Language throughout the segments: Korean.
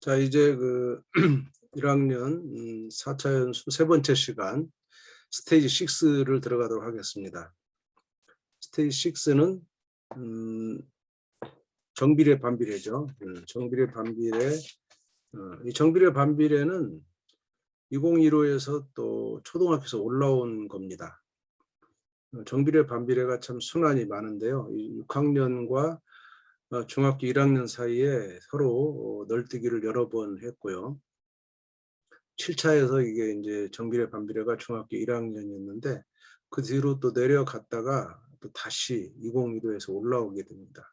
자, 이제 1학년 4차 연수 세 번째 시간 스테이지 6를 들어가도록 하겠습니다. 스테이지 6는 정비례 반비례죠. 정비례 반비례. 이 정비례 반비례는 2015에서 또 초등학교에서 올라온 겁니다. 정비례 반비례가 참 순환이 많은데요. 6학년과 중학교 1학년 사이에 서로 널뛰기를 여러 번 했고요. 7차에서 이게 이제 정비례 반비례가 중학교 1학년이었는데 그 뒤로 또 내려갔다가 또 다시 2015에서 올라오게 됩니다.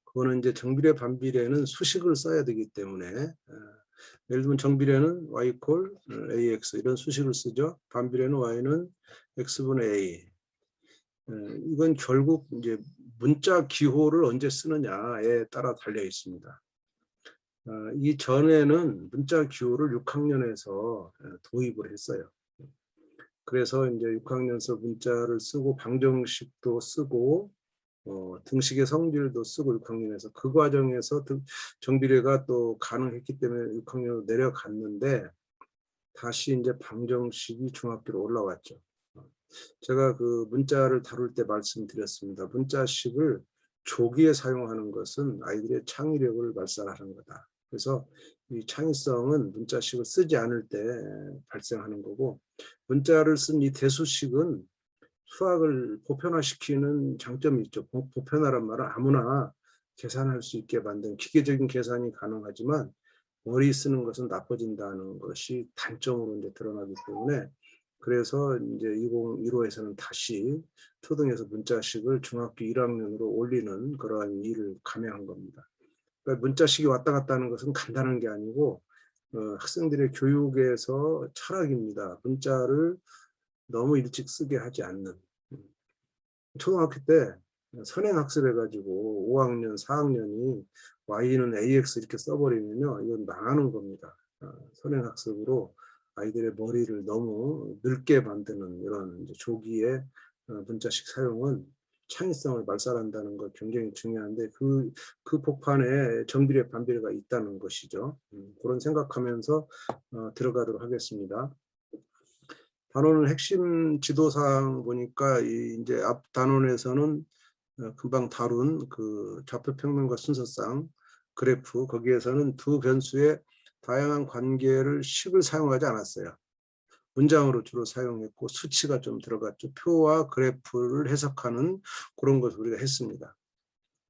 그거는 이제 정비례 반비례는 수식을 써야 되기 때문에 예를 들면 정비례는 y ax 이런 수식을 쓰죠. 반비례는 y는 x분의 a. 이건 결국 이제 문자 기호를 언제 쓰느냐에 따라 달려 있습니다. 이 전에는 문자 기호를 6학년에서 도입을 했어요. 그래서 이제 6학년에서 문자를 쓰고 방정식도 쓰고 등식의 성질도 쓰고 6학년에서 그 과정에서 정비례가 또 가능했기 때문에 6학년으로 내려갔는데 다시 이제 방정식이 중학교로 올라왔죠. 제가 그 문자를 다룰 때 말씀드렸습니다. 문자식을 조기에 사용하는 것은 아이들의 창의력을 발산하는 거다. 그래서 이 창의성은 문자식을 쓰지 않을 때 발생하는 거고, 문자를 쓴 이 대수식은 수학을 보편화시키는 장점이 있죠. 보편화란 말은 아무나 계산할 수 있게 만든 기계적인 계산이 가능하지만 머리 쓰는 것은 나빠진다는 것이 단점으로 이제 드러나기 때문에, 그래서 이제 2015에서는 다시 초등에서 문자식을 중학교 1학년으로 올리는 그러한 일을 감행한 겁니다. 그러니까 문자식이 왔다 갔다 하는 것은 간단한 게 아니고 학생들의 교육에서 철학입니다. 문자를 너무 일찍 쓰게 하지 않는. 초등학교 때 선행학습해가지고 5학년, 4학년이 y는 ax 이렇게 써버리면요, 이건 망하는 겁니다. 선행학습으로 아이들의 머리를 너무 늙게 만드는 이런 조기의 문자식 사용은 창의성을 말살한다는 것 굉장히 중요한데 그 복판에 정비례 반비례가 있다는 것이죠. 그런 생각하면서 들어가도록 하겠습니다. 단원은 핵심 지도사항 보니까 이제 앞 단원에서는 금방 다룬 그 좌표평면과 순서상 그래프, 거기에서는 두 변수의 다양한 관계를 식을 사용하지 않았어요. 문장으로 주로 사용했고 수치가 좀 들어갔죠. 표와 그래프를 해석하는 그런 것을 우리가 했습니다.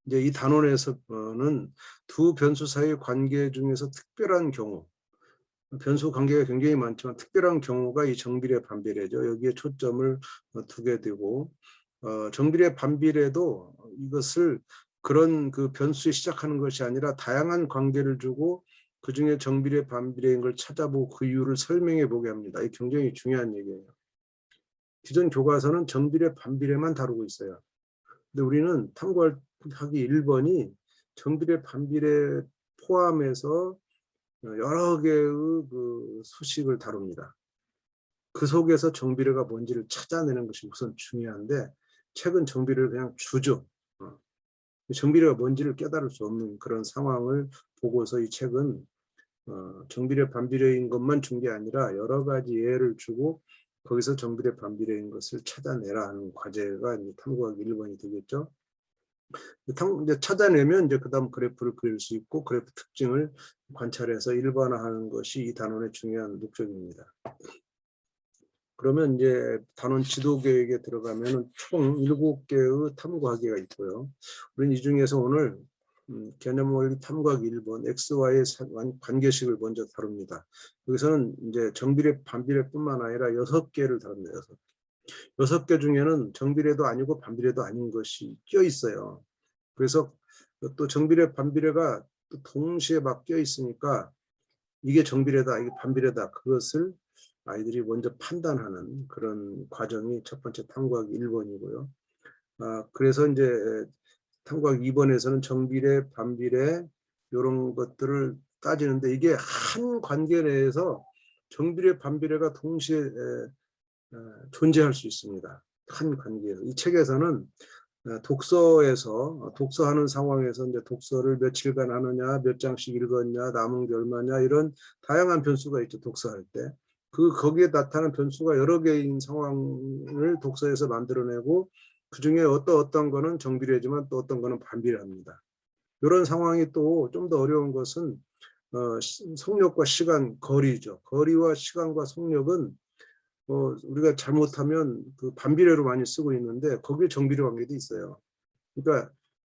이제 이 단원에서는 두 변수 사이의 관계 중에서 특별한 경우, 변수 관계가 굉장히 많지만 특별한 경우가 이 정비례 반비례죠. 여기에 초점을 두게 되고, 정비례 반비례도 이것을 그런 그 변수에 시작하는 것이 아니라 다양한 관계를 주고 그 중에 정비례 반비례인 걸 찾아보고 그 이유를 설명해 보게 합니다. 이게 굉장히 중요한 얘기예요. 기존 교과서는 정비례 반비례만 다루고 있어요. 근데 우리는 탐구하기 1번이 정비례 반비례 포함해서 여러 개의 그 수식을 다룹니다. 그 속에서 정비례가 뭔지를 찾아내는 것이 우선 중요한데, 책은 정비례를 그냥 주죠. 정비례가 뭔지를 깨달을 수 없는 그런 상황을 보고서 이 책은 정비례 반비례인 것만 준 게 아니라 여러 가지 예를 주고 거기서 정비례 반비례인 것을 찾아내라 하는 과제가 이제 탐구하기 1번이 되겠죠. 이제 찾아내면 이제 그다음 그래프를 그릴 수 있고 그래프 특징을 관찰해서 일반화하는 것이 이 단원의 중요한 목적입니다. 그러면 이제 단원 지도 계획에 들어가면 총 7개의 탐구하기가 있고요. 우리는 이 중에서 오늘 개념 원리 탐구하기 1번 XY의 관계식을 먼저 다룹니다. 여기서는 이제 정비례 반비례뿐만 아니라 6개를 다룹니다. 6개 중에는 정비례도 아니고 반비례도 아닌 것이 껴 있어요. 그래서 또 정비례 반비례가 또 동시에 막 껴 있으니까 이게 정비례다, 이게 반비례다, 그것을 아이들이 먼저 판단하는 그런 과정이 첫 번째 탐구하기 1번이고요. 그래서 이제 탐구하기 2번에서는 정비례, 반비례 이런 것들을 따지는데, 이게 한 관계 내에서 정비례, 반비례가 동시에 존재할 수 있습니다. 한 관계에서. 이 책에서는 독서에서 독서하는 상황에서 이제 독서를 며칠간 하느냐, 몇 장씩 읽었냐, 남은 게 얼마냐 이런 다양한 변수가 있죠. 독서할 때. 거기에 나타나는 변수가 여러 개인 상황을 독서에서 만들어내고 그중에 어떤 거는 정비례지만 또 어떤 거는 반비례합니다. 이런 상황이 또 좀 더 어려운 것은 속력과 시간, 거리죠. 거리와 시간과 속력은 우리가 잘못하면 그 반비례로 많이 쓰고 있는데 거기에 정비례 관계도 있어요. 그러니까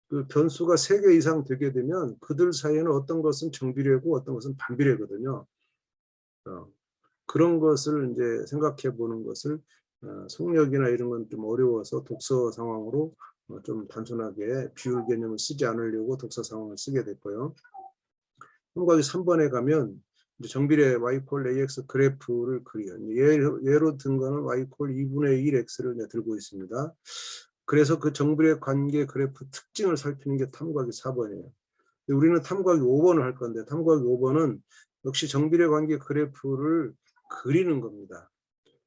그 변수가 3개 이상 되게 되면 그들 사이에는 어떤 것은 정비례고 어떤 것은 반비례거든요. 그런 것을 이제 생각해 보는 것을 속력이나 이런 건 좀 어려워서 독서 상황으로 좀 단순하게 비율 개념을 쓰지 않으려고 독서 상황을 쓰게 됐고요. 첨가하기 3번에 가면 이제 정비례 y 콜 ax 그래프를 그려요. 예로 든 거는 y 콜 2분의 1x를 들고 있습니다. 그래서 그 정비례 관계 그래프 특징을 살피는 게 탐구하기 4번이에요. 우리는 탐구하기 5번을 할 건데 탐구하기 5번은 역시 정비례 관계 그래프를 그리는 겁니다.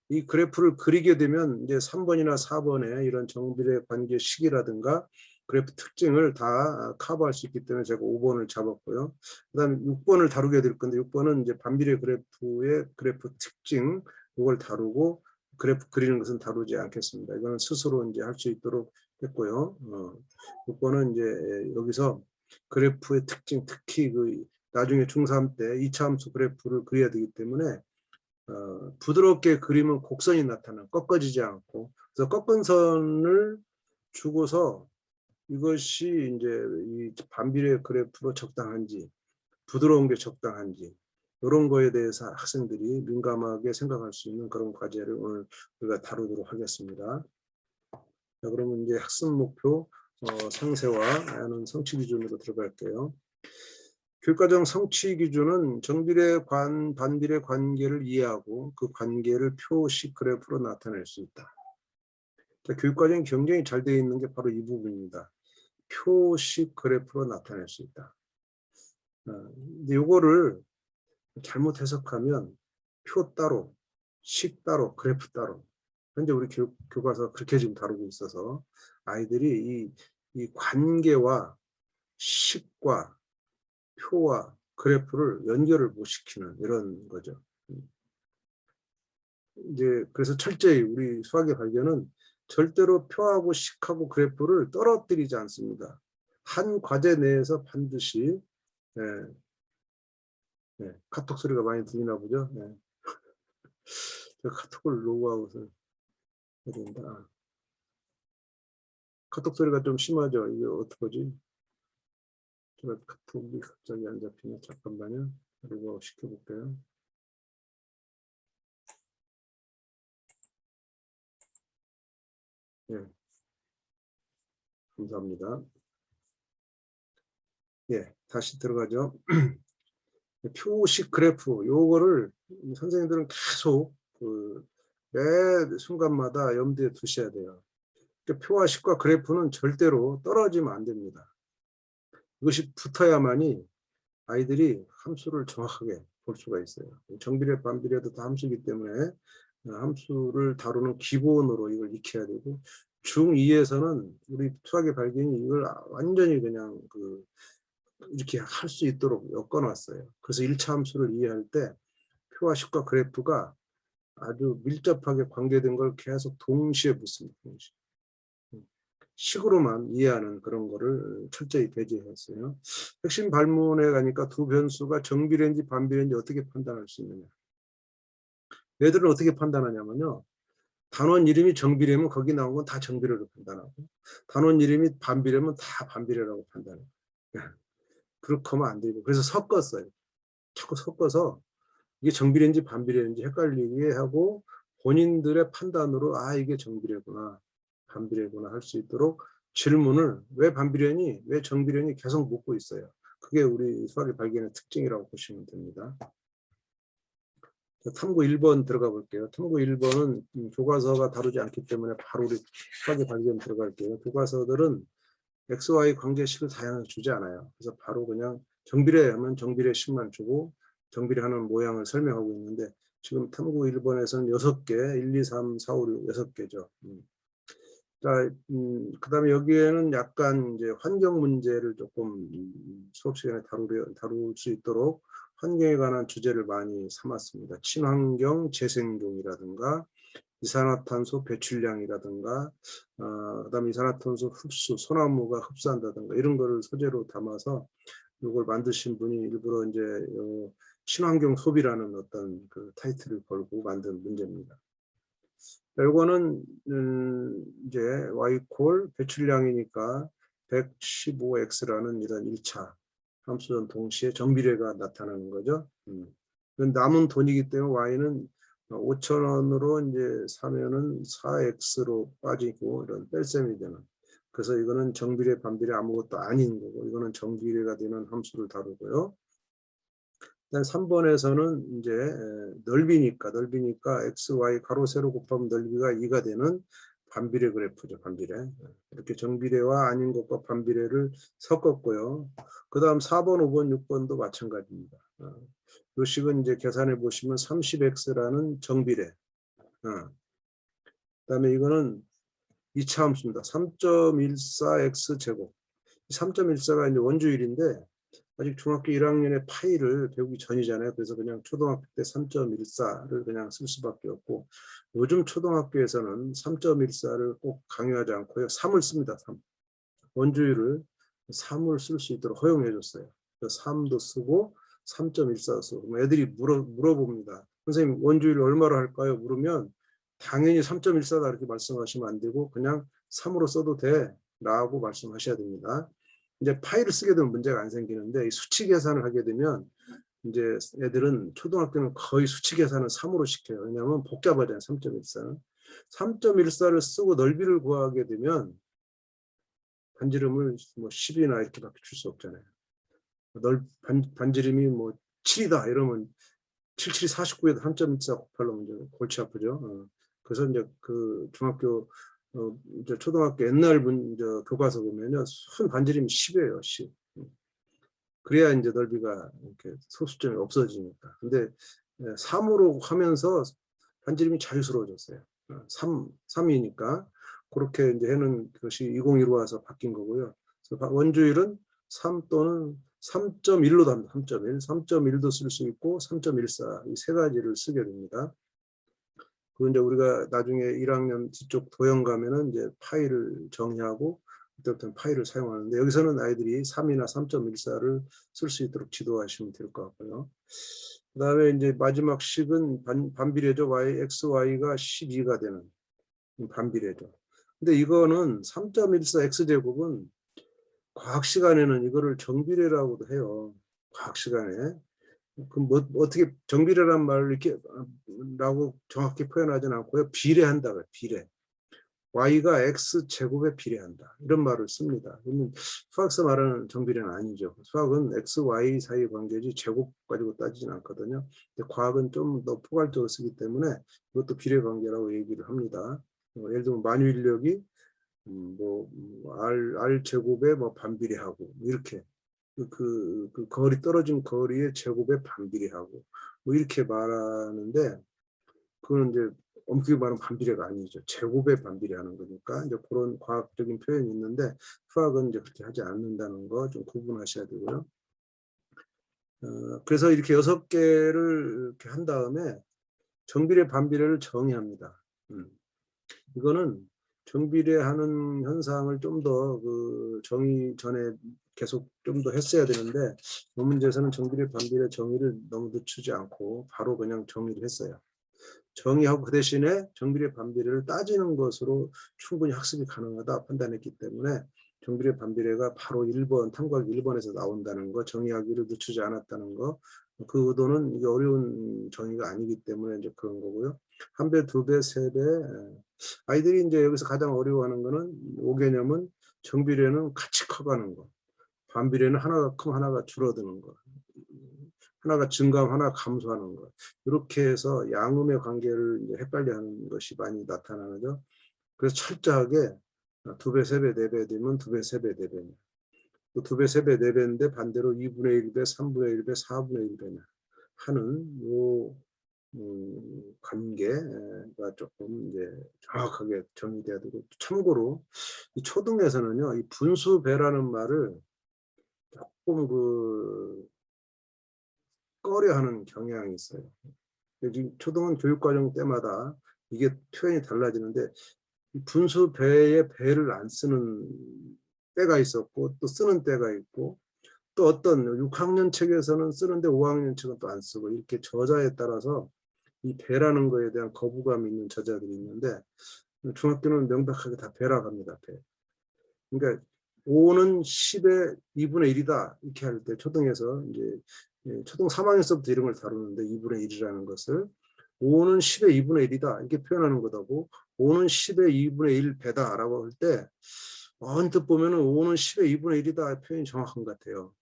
이 그래프를 그리게 되면 이제 3번이나 4번에 이런 정비례 관계 식이라든가 그래프 특징을 다 커버할 수 있기 때문에 제가 5번을 잡았고요. 그다음에 6번을 다루게 될 건데 6번은 이제 반비례 그래프의 그래프 특징 이걸 다루고 그래프 그리는 것은 다루지 않겠습니다. 이거는 스스로 이제 할 수 있도록 했고요. 6번은 이제 여기서 그래프의 특징, 특히 그 나중에 중3 때 2차 함수 그래프를 그려야 되기 때문에 부드럽게 그리면 곡선이 나타나 꺾어지지 않고 그래서 꺾은 선을 주고서 이것이 이제 이 반비례 그래프로 적당한지 부드러운 게 적당한지 이런 거에 대해서 학생들이 민감하게 생각할 수 있는 그런 과제를 오늘 우리가 다루도록 하겠습니다. 자, 그러면 이제 학습 목표 상세화하는 성취 기준으로 들어갈게요. 교육과정 성취 기준은 정비례 반비례 관계를 이해하고 그 관계를 표식 그래프로 나타낼 수 있다. 자, 교육과정이 굉장히 잘 되어 있는 게 바로 이 부분입니다. 표식 그래프로 나타낼 수 있다. 근데 이거를 잘못 해석하면 표 따로, 식 따로, 그래프 따로. 현재 우리 교과서 그렇게 지금 다루고 있어서 아이들이 이 관계와 식과 표와 그래프를 연결을 못 시키는 이런 거죠. 이제 그래서 철저히 우리 수학의 발견은 절대로 표하고 식하고 그래프를 떨어뜨리지 않습니다. 한 과제 내에서 반드시 카톡 소리가 많이 들리나 보죠. 카톡을 로그아웃을 해야 된다. 카톡 소리가 좀 심하죠. 이게 어떡하지? 제가 카톡이 갑자기 안 잡히네. 잠깐만요. 로그아웃 시켜볼게요. 예. 감사합니다. 예, 다시 들어가죠. 표식 그래프 요거를 선생님들은 계속 매 순간마다 염두에 두셔야 돼요. 그러니까 표와 식과 그래프는 절대로 떨어지면 안 됩니다. 이것이 붙어야만이 아이들이 함수를 정확하게 볼 수가 있어요. 정비례 반비례도 다 함수이기 때문에 함수를 다루는 기본으로 이걸 익혀야 되고 중2에서는 우리 수학의 발견이 이걸 완전히 그냥 이렇게 할 수 있도록 엮어놨어요. 그래서 1차 함수를 이해할 때 표와 식과 그래프가 아주 밀접하게 관계된 걸 계속 동시에 묻습니다. 동시에. 식으로만 이해하는 그런 거를 철저히 배제했어요. 핵심 발문에 가니까 두 변수가 정비례인지 반비례인지 어떻게 판단할 수 있느냐. 얘들은 어떻게 판단하냐면요. 단원 이름이 정비례면 거기 나온 건 다 정비례로 판단하고 단원 이름이 반비례면 다 반비례라고 판단해요. 그렇게 하면 안 되고 그래서 섞었어요. 자꾸 섞어서 이게 정비례인지 반비례인지 헷갈리게 하고 본인들의 판단으로 이게 정비례구나 반비례구나 할 수 있도록 질문을 왜 반비례니 왜 정비례니 계속 묻고 있어요. 그게 우리 수학의 발견의 특징이라고 보시면 됩니다. 탐구 1번 들어가 볼게요. 탐구 1번은 교과서가 다루지 않기 때문에 바로 우리 수학의 발견 들어갈게요. 교과서들은 XY 관계식을 다양하게 주지 않아요. 그래서 바로 그냥 정비례 하면 정비례 식만 주고 정비례하는 모양을 설명하고 있는데 지금 탐구 1번에서는 6개, 1, 2, 3, 4, 5, 6, 6개죠. 자, 그다음에 여기에는 약간 이제 환경 문제를 조금 수업 시간에 다룰 수 있도록 환경에 관한 주제를 많이 삼았습니다. 친환경 재생용이라든가 이산화탄소 배출량이라든가 그다음에 이산화탄소 흡수, 소나무가 흡수한다든가 이런 거를 소재로 담아서 이걸 만드신 분이 일부러 이제 친환경 소비라는 어떤 그 타이틀을 걸고 만든 문제입니다. 이거는 이제 Y콜 배출량이니까 115x라는 이런 1차 함수전 동시에 정비례가 나타나는 거죠. 남은 돈이기 때문에 Y는 5,000원으로 이제 사면은 4x로 빠지고 이런 뺄셈이 되는. 그래서 이거는 정비례, 반비례 아무것도 아닌 거고 이거는 정비례가 되는 함수를 다루고요. 일단 3번에서는 이제 넓이니까 x, y 가로 세로 곱하면 넓이가 2가 되는 반비례 그래프죠. 반비례. 이렇게 정비례와 아닌 것과 반비례를 섞었고요. 그 다음 4번, 5번, 6번도 마찬가지입니다. 이 식은 이제 계산해 보시면 30x라는 정비례. 그다음에 이거는 2차 함수입니다. 3.14x 제곱. 3.14가 이제 원주율인데 아직 중학교 1학년의 파이를 배우기 전이잖아요. 그래서 그냥 초등학교 때 3.14를 그냥 쓸 수밖에 없고 요즘 초등학교에서는 3.14를 꼭 강요하지 않고요. 3을 씁니다. 3. 원주율을 3을 쓸 수 있도록 허용해 줬어요. 3도 쓰고 3.14도 쓰고 애들이 물어봅니다. 선생님 원주율 얼마로 할까요? 물으면 당연히 3.14다 이렇게 말씀하시면 안 되고 그냥 3으로 써도 돼 라고 말씀하셔야 됩니다. 이제 파이를 쓰게 되면 문제가 안 생기는데 이 수치 계산을 하게 되면 이제 애들은 초등학교는 거의 수치 계산은 3으로 시켜요. 왜냐하면 복잡하잖아요. 3.14는. 3.14를 쓰고 넓이를 구하게 되면 반지름을 뭐 10이나 이렇게밖에 줄 수 없잖아요. 반지름이 뭐 7이다 이러면 77이 49에도 3.14 곱하려면 골치 아프죠. 그래서 이제 그 중학교 이제 초등학교 옛날 교과서 보면요. 순 반지름이 10이에요. 10. 그래야 이제 넓이가 이렇게 소수점이 없어지니까. 근데 3으로 하면서 반지름이 자유스러워졌어요. 3이니까 그렇게 이제 해는 것이 2015 와서 바뀐 거고요. 그래서 원주율은 3 또는 3.1로도 합니다. 3.1, 3.1도 쓸 수 있고 3.14 이 세 가지를 쓰게 됩니다. 그리고 이제 우리가 나중에 1학년 뒤쪽 도형 가면은 이제 파일을 정의하고 그때부터는 파일을 사용하는데 여기서는 아이들이 3이나 3.14를 쓸 수 있도록 지도하시면 될 것 같고요. 그 다음에 이제 마지막 식은 반비례죠. x, y가 12가 되는 반비례죠. 근데 이거는 3.14 x제곱은 과학 시간에는 이거를 정비례라고도 해요. 과학 시간에. 그럼 뭐 어떻게 정비례란 말을 이렇게 라고 정확히 표현하지는 않고요. 비례한다고요. 비례. y가 x 제곱에 비례한다. 이런 말을 씁니다. 그러면 수학에서 말하는 정비례는 아니죠. 수학은 x, y 사이의 관계지 제곱 가지고 따지진 않거든요. 근데 과학은 좀 더 포괄적으로 쓰기 때문에 이것도 비례 관계라고 얘기를 합니다. 예를 들면 만유인력이 R 제곱에 뭐 반비례하고 이렇게 그 거리 떨어진 거리의 제곱에 반비례하고 뭐 이렇게 말하는데 그거는 이제 엄격히 말하면 반비례가 아니죠. 제곱에 반비례하는 거니까 이제 그런 과학적인 표현이 있는데 수학은 이제 그렇게 하지 않는다는 거 좀 구분하셔야 되고요. 그래서 이렇게 6개를 이렇게 한 다음에 정비례 반비례를 정의합니다. 이거는 정비례하는 현상을 좀 더 그 정의 전에 계속 좀 더 했어야 되는데 이 문제에서는 정비례 반비례 정의를 너무 늦추지 않고 바로 그냥 정의를 했어요. 정의하고 그 대신에 정비례 반비례를 따지는 것으로 충분히 학습이 가능하다 판단했기 때문에 정비례 반비례가 바로 1번 탐구하기 1번에서 나온다는 거, 정의하기를 늦추지 않았다는 거, 그 의도는 이게 어려운 정의가 아니기 때문에 이제 그런 거고요. 1배, 2배, 3배. 아이들이 이제 여기서 가장 어려워하는 거는 5개념은 정비례는 같이 커가는 거, 반비례는 하나가 크면 하나가 줄어드는 거, 하나가 증가하면 하나가 감소하는 것. 이렇게 해서 양음의 관계를 이제 헷갈려하는 것이 많이 나타나죠. 그래서 철저하게 2배, 3배, 4배 되면 2배, 3배, 4배냐. 또 2배, 3배, 4배인데 반대로 2분의 1배, 3분의 1배, 4분의 1배냐 하는 요 관계가 조금 이제 정확하게 정의돼야 되고, 참고로 이 초등에서는요, 이 분수배라는 말을 조금 꺼려하는 경향이 있어요. 지금 초등은 교육과정 때마다 이게 표현이 달라지는데, 이 분수배의 배를 안 쓰는 때가 있었고, 또 쓰는 때가 있고, 또 어떤 6학년 책에서는 쓰는데 5학년 책은 또 안 쓰고, 이렇게 저자에 따라서 이 배라는 거에 대한 거부감이 있는 저자들이 있는데, 중학교는 명백하게 다 배라고 합니다. 배. 그러니까 5는 10의 2분의 1이다 이렇게 할 때, 초등에서 이제 초등 3학년서부터 이런 걸 다루는데, 2분의 1이라는 것을 5는 10의 2분의 1이다 이렇게 표현하는 거다고, 5는 10의 2분의 1 배다라고 할 때 언뜻 보면은 5는 10의 2분의 1이다 표현이 정확한 것 같아요.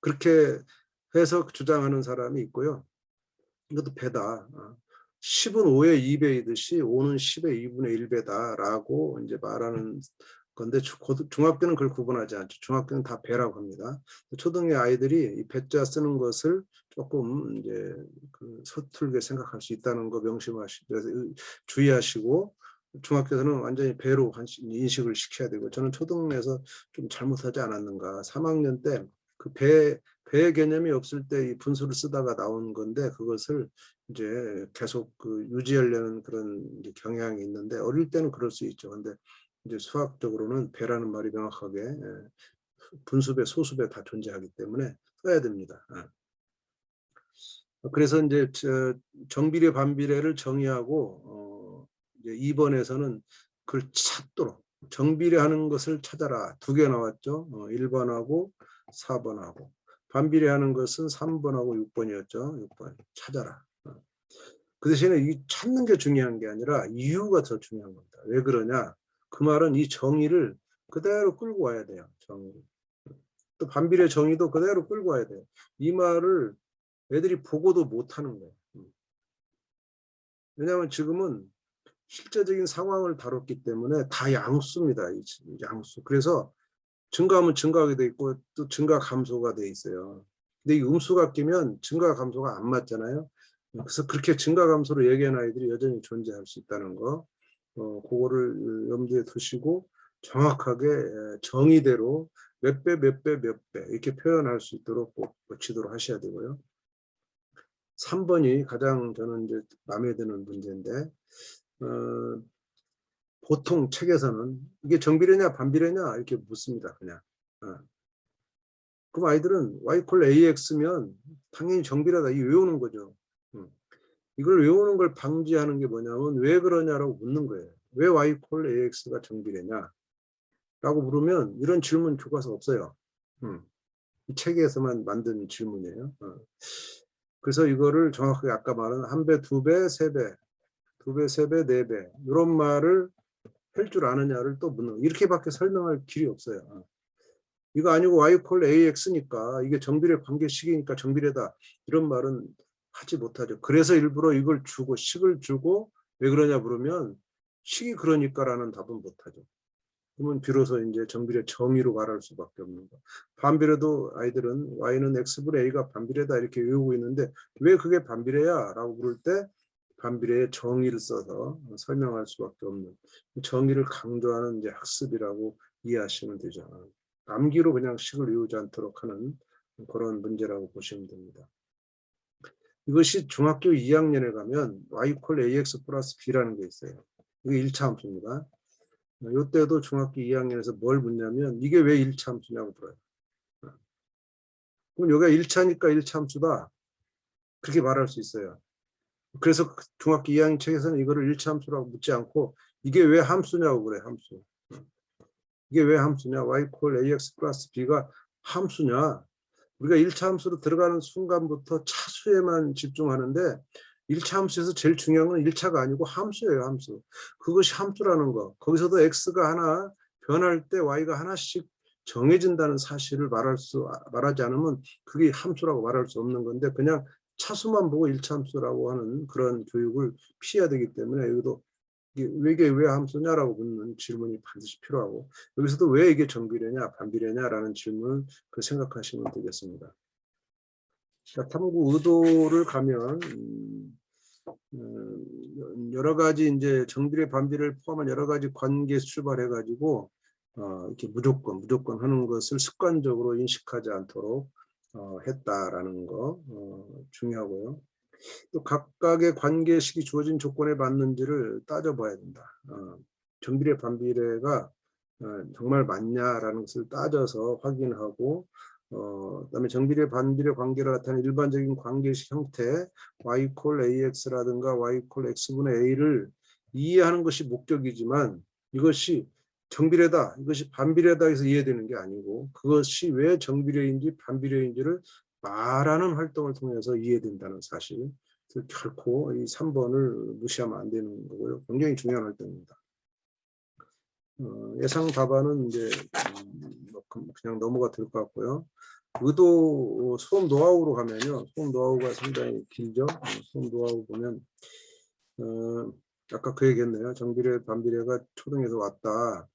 그렇게 해서 주장하는 사람이 있고요. 이것도 배다. 10은 5의 2배이듯이 5는 10의 2분의 1배다라고 이제 말하는 건데, 중학교는 그걸 구분하지 않죠. 중학교는 다 배라고 합니다. 초등의 아이들이 이 배자 쓰는 것을 조금 이제 서툴게 생각할 수 있다는 거 주의하시고, 중학교에서는 완전히 배로 인식을 시켜야 되고, 저는 초등에서 좀 잘못하지 않았는가. 3학년 때 그 배의 개념이 없을 때 이 분수를 쓰다가 나온 건데, 그것을 이제 계속 유지하려는 그런 이제 경향이 있는데, 어릴 때는 그럴 수 있죠. 근데 이제 수학적으로는 배라는 말이 명확하게 분수배, 소수배 다 존재하기 때문에 써야 됩니다. 그래서 이제 정비례, 반비례를 정의하고, 이제 2번에서는 그걸 찾도록, 정비례하는 것을 찾아라. 2개 나왔죠. 1번하고 4번하고. 반비례하는 것은 3번하고 6번이었죠. 6번 찾아라. 그 대신에 이 찾는 게 중요한 게 아니라 이유가 더 중요한 겁니다. 왜 그러냐? 그 말은 이 정의를 그대로 끌고 와야 돼요. 정의를. 또 반비례 정의도 그대로 끌고 와야 돼요. 이 말을 애들이 보고도 못하는 거예요. 왜냐하면 지금은 실제적인 상황을 다뤘기 때문에 다 양수입니다. 양수. 그래서 증가하면 증가하게 돼 있고, 또 증가 감소가 돼 있어요. 근데 이 음수가 끼면 증가 감소가 안 맞잖아요. 그래서 그렇게 증가 감소를 얘기하는 아이들이 여전히 존재할 수 있다는 거, 그거를 염두에 두시고 정확하게 정의대로 몇 배, 몇 배, 몇 배 이렇게 표현할 수 있도록 꼭 고치도록 하셔야 되고요. 3번이 가장 저는 이제 마음에 드는 문제인데, 보통 책에서는 이게 정비례냐 반비례냐 이렇게 묻습니다. 그냥. 그럼 아이들은 y 콜 ax면 당연히 정비례다 이 외우는 거죠. 이걸 외우는 걸 방지하는 게 뭐냐면, 왜 그러냐라고 묻는 거예요. 왜 y 콜 ax가 정비례냐 라고 물으면 이런 질문 교과서 없어요. 이 책에서만 만든 질문이에요. 그래서 이거를 정확하게 아까 말한 1배, 2배, 3배, 2배, 3배, 4배 이런 말을 할 줄 아느냐를 또 묻는, 이렇게밖에 설명할 길이 없어요. 이거 아니고 y 콜 ax니까 이게 정비례 관계식이니까 정비례다 이런 말은 하지 못하죠. 그래서 일부러 이걸 주고 식을 주고 왜 그러냐 물으면 식이 그러니까라는 답은 못하죠. 그러면 비로소 이제 정비례 정의로 말할 수밖에 없는 거. 반비례도 아이들은 y는 x분의 a가 반비례다 이렇게 외우고 있는데, 왜 그게 반비례야? 라고 물을 때 반비례의 정의를 써서 설명할 수밖에 없는, 정의를 강조하는 이제 학습이라고 이해하시면 되죠. 암기로 그냥 식을 외우지 않도록 하는 그런 문제라고 보시면 됩니다. 이것이 중학교 2학년에 가면 y 콜 ax 플러스 b라는 게 있어요. 이게 1차 함수입니다. 이때도 중학교 2학년에서 뭘 묻냐면, 이게 왜 1차 함수냐고 물어요. 그럼 여기가 1차니까 1차 함수다 그렇게 말할 수 있어요. 그래서 중학교 2학년 책에서는 이거를 1차 함수라고 묻지 않고, 이게 왜 함수냐고 그래. 함수. 이게 왜 함수냐, y 콜 ax 플러스 b가 함수냐. 우리가 1차 함수로 들어가는 순간부터 차수에만 집중하는데, 1차 함수에서 제일 중요한 건 1차가 아니고 함수예요. 함수. 그것이 함수라는 거. 거기서도 x가 하나 변할 때 y가 하나씩 정해진다는 사실을 말하지 않으면 그게 함수라고 말할 수 없는 건데, 그냥 차수만 보고 1차 함수라고 하는 그런 교육을 피해야 되기 때문에, 여기도 이게 왜 함수냐라고 묻는 질문이 반드시 필요하고, 여기서도 왜 이게 정비례냐 반비례냐라는 질문을 생각하시면 되겠습니다. 탐구 의도를 가면 여러 가지 이제 정비례 반비례를 포함한 여러 가지 관계에서 출발해 가지고 이렇게 무조건 하는 것을 습관적으로 인식하지 않도록 했다라는 거 중요하고요. 또 각각의 관계식이 주어진 조건에 맞는지를 따져봐야 된다. 정비례 반비례가 정말 맞냐라는 것을 따져서 확인하고 그다음에 정비례 반비례 관계를 나타내는 일반적인 관계식 형태 y 콜 ax라든가 y 콜 x분의 a를 이해하는 것이 목적이지만 이것이 정비례다, 이것이 반비례다 해서 이해되는 게 아니고 그것이 왜 정비례인지 반비례인지를 말하는 활동을 통해서 이해된다는 사실. 결코 이 3번을 무시하면 안 되는 거고요. 굉장히 중요한 활동입니다. 예상 답안은 이제 그냥 넘어가 될 것 같고요. 의도 수험 노하우로 가면요. 수험 노하우가 상당히 길죠. 수험 노하우 보면 아까 그 얘기했네요. 정비례 반비례가 초등에서 왔다.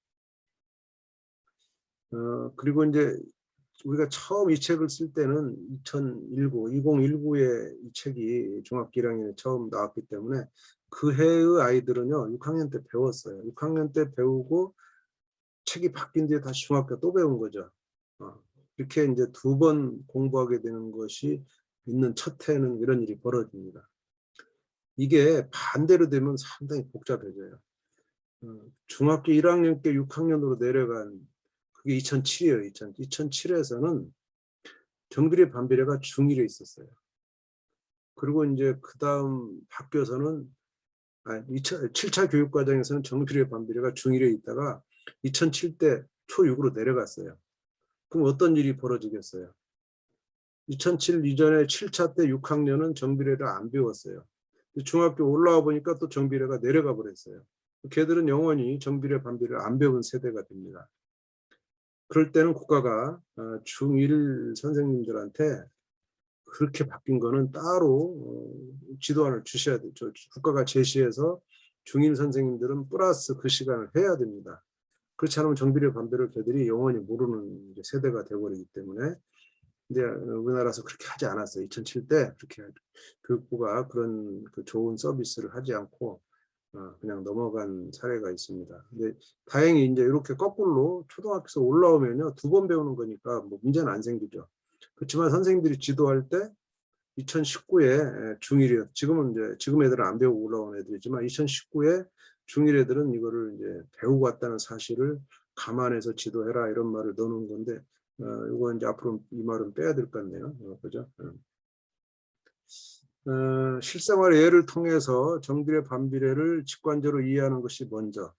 그리고 이제 우리가 처음 이 책을 쓸 때는 2019에 이 책이 중학교 1학년에 처음 나왔기 때문에 그 해의 아이들은요 6학년 때 배웠어요. 6학년 때 배우고 책이 바뀐 뒤에 다시 중학교 또 배운 거죠. 이렇게 이제 2번 공부하게 되는 것이 있는 첫 해는 이런 일이 벌어집니다. 이게 반대로 되면 상당히 복잡해져요. 중학교 1학년 때 6학년으로 내려간 그게 2007이에요. 2007에서는 정비례 반비례가 중1에 있었어요. 그리고 이제 그 다음 바뀌어서는 7차 교육과정에서는 정비례 반비례가 중1에 있다가 2007 때 초6으로 내려갔어요. 그럼 어떤 일이 벌어지겠어요? 2007 이전에 7차 때 6학년은 정비례를 안 배웠어요. 중학교 올라와 보니까 또 정비례가 내려가 버렸어요. 걔들은 영원히 정비례 반비례를 안 배운 세대가 됩니다. 그럴 때는 국가가 중1 선생님들한테 그렇게 바뀐 거는 따로 지도안을 주셔야 되죠. 국가가 제시해서 중1 선생님들은 플러스 그 시간을 해야 됩니다. 그렇지 않으면 정비례 반비례를 걔들이 영원히 모르는 세대가 되어버리기 때문에 근데 우리나라에서 그렇게 하지 않았어요. 2007 때 그렇게 교육부가 그런 그 좋은 서비스를 하지 않고 그냥 넘어간 사례가 있습니다. 근데 다행히 이제 이렇게 거꾸로 초등학교에서 올라오면요 2번 배우는 거니까 뭐 문제는 안 생기죠. 그렇지만 선생님들이 지도할 때 2019에 중1이요. 지금 애들은 안 배우고 올라온 애들이지만 2019에 중1 애들은 이거를 이제 배우고 왔다는 사실을 감안해서 지도해라 이런 말을 넣어놓은 건데 이거 이제 앞으로 이 말은 빼야 될 것 같네요. 그죠? 실생활 예를 통해서 정비례 반비례를 직관적으로 이해하는 것이 먼저.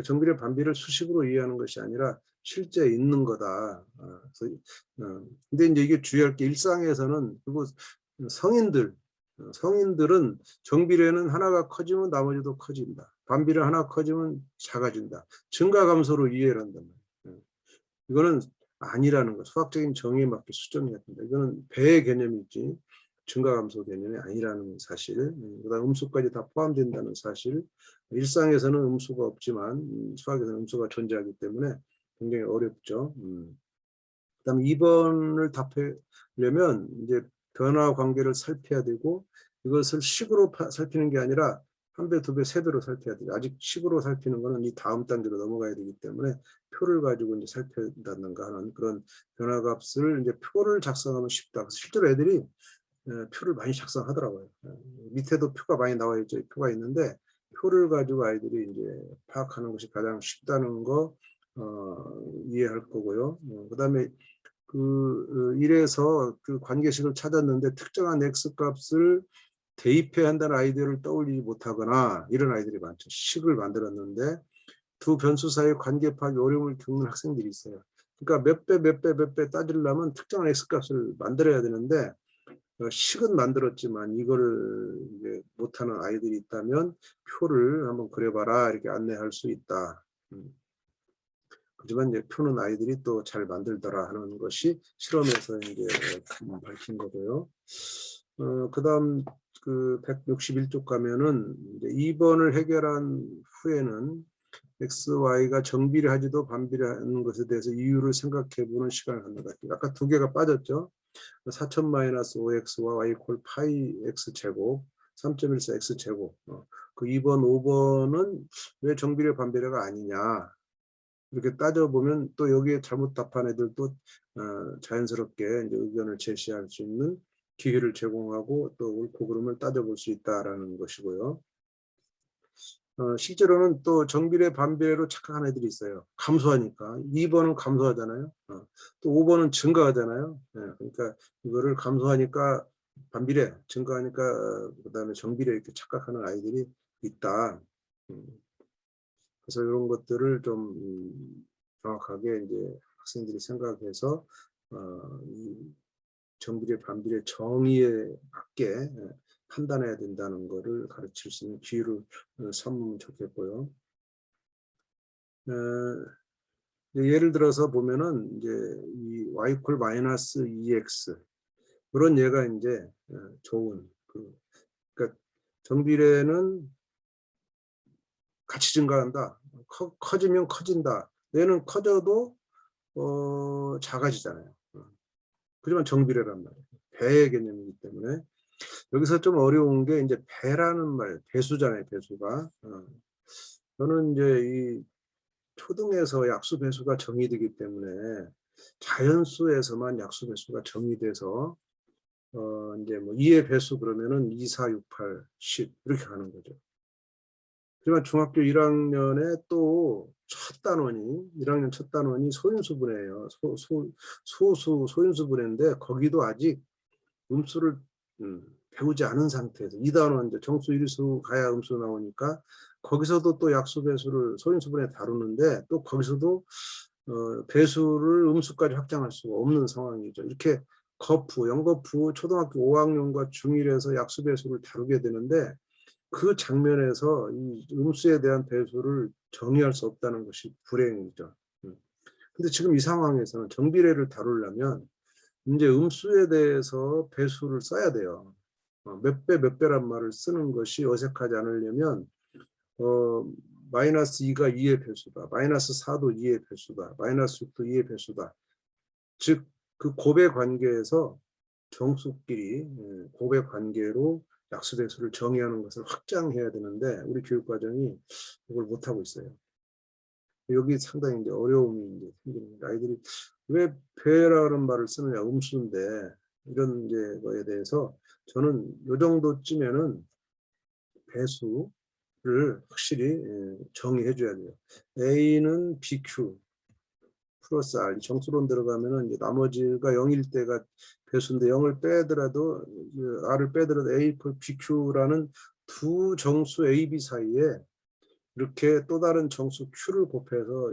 정비례 반비례를 수식으로 이해하는 것이 아니라 실제 있는 거다. 근데 이제 이게 주의할 게 일상에서는 그리고 성인들은 정비례는 하나가 커지면 나머지도 커진다. 반비례 하나 커지면 작아진다. 증가 감소로 이해를 한단 말이에요. 이거는 아니라는 거. 수학적인 정의에 맞게 수정해야 된다. 이거는 배의 개념이지 증가 감소 개념이 아니라는 사실. 그다음 음수까지 다 포함된다는 사실. 일상에서는 음수가 없지만 수학에서는 음수가 존재하기 때문에 굉장히 어렵죠. 그다음 2번을 답하려면 이제 변화 관계를 살펴야 되고 이것을 식으로 살피는 게 아니라 1배, 2배, 3배로 살펴야 돼요. 아직 식으로 살피는 거는 이 다음 단계로 넘어가야 되기 때문에 표를 가지고 이제 살펴다든가 하는 그런 변화값을 이제 표를 작성하면 쉽다. 실제로 애들이 표를 많이 작성하더라고요. 밑에도 표가 많이 나와 있죠. 표가 있는데 표를 가지고 아이들이 이제 파악하는 것이 가장 쉽다는 거 이해할 거고요. 그다음에 이래서 그 관계식을 찾았는데 특정한 x 값을 대입해야 한다는 아이디어를 떠올리지 못하거나 이런 아이들이 많죠. 식을 만들었는데 두 변수 사이의 관계 파악에 어려움을 겪는 학생들이 있어요. 그러니까 몇 배 따지려면 특정한 x 값을 만들어야 되는데 식은 만들었지만 이거를 이제 못하는 아이들이 있다면 표를 한번 그려봐라 이렇게 안내할 수 있다. 하지만 이제 표는 아이들이 또 잘 만들더라 하는 것이 실험에서 이제 밝힌 거고요. 그다음 그 161쪽 가면은 이제 2번을 해결한 후에는 x, y가 정비례하지도 반비례하는 것에 대해서 이유를 생각해보는 시간을 갖는다. 아까 2개가 빠졌죠. 4000 마이너스 5x와 y 콜 파이 x 제곱 3.14 x 제곱. 그 2번, 5번은 왜 정비례 반비례가 아니냐. 이렇게 따져보면 또 여기에 잘못 답한 애들도 자연스럽게 이제 의견을 제시할 수 있는 기회를 제공하고 또 옳고 그름을 따져볼 수 있다라는 것이고요. 실제로는 또 정비례 반비례로 착각한 애들이 있어요. 감소하니까. 2번은 감소하잖아요. 또 5번은 증가하잖아요. 그러니까 이거를 감소하니까 반비례, 증가하니까 그다음에 정비례 이렇게 착각하는 아이들이 있다. 그래서 이런 것들을 좀 정확하게 이제 학생들이 생각해서 이 정비례 반비례 정의에 맞게 판단해야 된다는 것을 가르칠 수 있는 기회를 삼으면 좋겠고요. 예를 들어서 보면은 이제 이 y 콜 마이너스 2x 그런 예가 이제 좋은 그러니까 정비례는 같이 증가한다. 커지면 커진다. 얘는 커져도 작아지잖아요. 하지만 정비례란 말이에요. 배의 개념이기 때문에 여기서 좀 어려운 게 이제 배라는 말, 배수잖아요. 배수가. 저는 이제 이 초등에서 약수 배수가 정의되기 때문에 자연수에서만 약수 배수가 정의돼서 이제 뭐 2의 배수 그러면은 2, 4, 6, 8, 10 이렇게 가는 거죠. 하지만 중학교 1학년에 또 첫 단원이 1학년 첫 단원이 소인수분해예요. 소수 소인수분해인데 거기도 아직 음수를 배우지 않은 상태에서 2단원 이제 정수 1수 가야 음수 나오니까 거기서도 또 약수 배수를 소인수분해 다루는데 또 거기서도 배수를 음수까지 확장할 수가 없는 상황이죠. 이렇게 거푸, 영거푸 초등학교 5학년과 중1에서 약수 배수를 다루게 되는데 그 장면에서 이 음수에 대한 배수를 정의할 수 없다는 것이 불행이죠. 근데 지금 이 상황에서는 정비례를 다루려면 이제 음수에 대해서 배수를 써야 돼요. 몇 배, 몇 배란 말을 쓰는 것이 어색하지 않으려면 마이너스 2가 2의 배수다. 마이너스 4도 2의 배수다. 마이너스 6도 2의 배수다. 즉 그 곱의 관계에서 정수끼리 곱의 관계로 약수 배수를 정의하는 것을 확장해야 되는데 우리 교육과정이 그걸 못하고 있어요. 여기 상당히 이제 어려움이 이제 생기는 아이들이 왜 배라는 말을 쓰느냐 음수인데 이런 이제 거에 대해서 저는 요 정도쯤에는 배수를 확실히 정의해 줘야 돼요. A는 BQ 플러스 R 정수론 들어가면은 이제 나머지가 0일 때가 배수인데 0을 빼더라도 R을 빼더라도 A, BQ라는 두 정수 A, B 사이에 이렇게 또 다른 정수 Q를 곱해서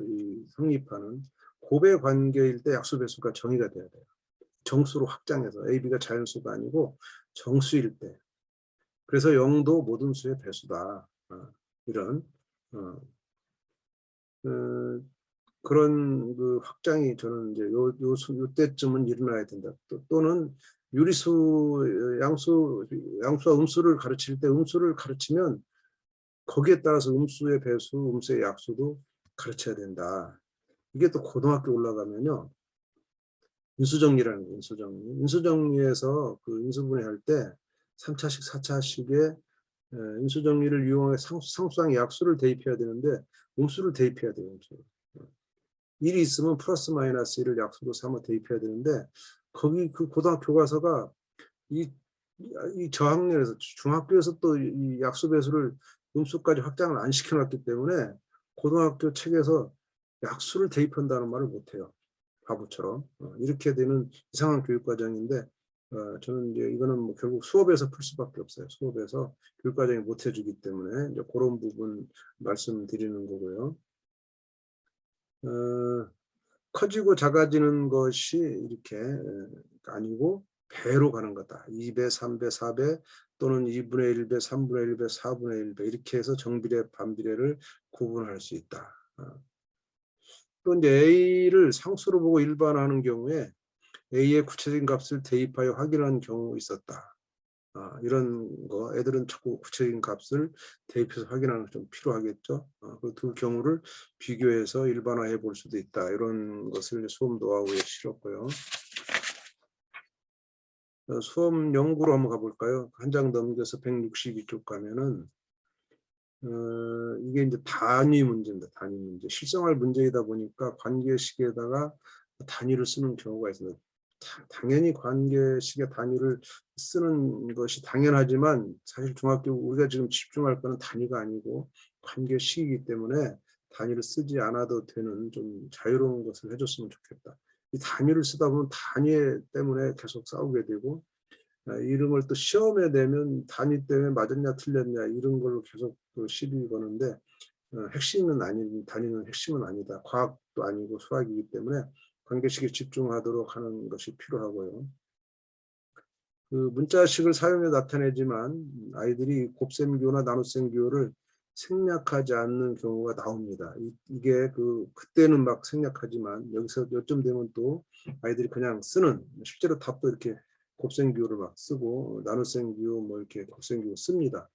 성립하는 곱의 관계일 때 약수 배수가 정의가 돼야 돼요. 정수로 확장해서 A, B가 자연수가 아니고 정수일 때. 그래서 0도 모든 수의 배수다. 이런 그런 그 확장이 저는 이제 요때쯤은 일어나야 된다. 또는 유리수 양수와 음수를 가르칠 때 음수를 가르치면 거기에 따라서 음수의 배수, 음수의 약수도 가르쳐야 된다. 이게 또 고등학교 올라가면요. 인수정리라는 거예요. 인수정리. 인수정리에서 그 인수분해할 때 3차식, 4차식의 인수정리를 이용해 상수항 약수를 대입해야 되는데 음수를 대입해야 돼요. 음수를. 1이 있으면 플러스 마이너스 1을 약수로 삼아 대입해야 되는데 거기 그 고등학교 교과서가 이 저학년에서 중학교에서 또 이 약수 배수를 음수까지 확장을 안 시켜놨기 때문에 고등학교 책에서 약수를 대입한다는 말을 못해요. 바보처럼. 이렇게 되는 이상한 교육과정인데 저는 이제 이거는 뭐 결국 수업에서 풀 수밖에 없어요. 수업에서 교육과정이 못 해주기 때문에 이제 그런 부분 말씀드리는 거고요. 커지고 작아지는 것이 이렇게 아니고 배로 가는 거다. 2배, 3배, 4배 또는 2분의 1배, 3분의 1배, 4분의 1배 이렇게 해서 정비례, 반비례를 구분할 수 있다. 또 이제 A를 상수로 보고 일반화하는 경우에 A의 구체적인 값을 대입하여 확인한 경우 있었다. 이런 거 애들은 자꾸 구체적인 값을 대입해서 확인하는 게 좀 필요하겠죠. 그 두 경우를 비교해서 일반화해 볼 수도 있다. 이런 것을 수업 노하우에 실었고요. 수험 연구로 한번 가볼까요? 한 장 넘겨서 162쪽 가면은 이게 이제 단위 문제입니다. 단위 문제. 실생활 문제이다 보니까 관계식에다가 단위를 쓰는 경우가 있습니다. 당연히 관계식의 단위를 쓰는 것이 당연하지만 사실 중학교 우리가 지금 집중할 거는 단위가 아니고 관계식이기 때문에 단위를 쓰지 않아도 되는 좀 자유로운 것을 해줬으면 좋겠다. 이 단위를 쓰다 보면 단위 때문에 계속 싸우게 되고 이런 걸 또 시험에 내면 단위 때문에 맞았냐 틀렸냐 이런 걸로 계속 또 시비 거는데 핵심은 아닌 단위는 핵심은 아니다. 과학도 아니고 수학이기 때문에 관계식에 집중하도록 하는 것이 필요하고요. 그 문자식을 사용해 나타내지만 아이들이 곱셈기호나 나눗셈기호를 생략하지 않는 경우가 나옵니다. 이게 그때는 막 생략하지만 여기서 요점 되면 또 아이들이 그냥 쓰는 실제로 답도 이렇게 곱셈기호를 막 쓰고 나눗셈기호 뭐 이렇게 곱셈기호 씁니다.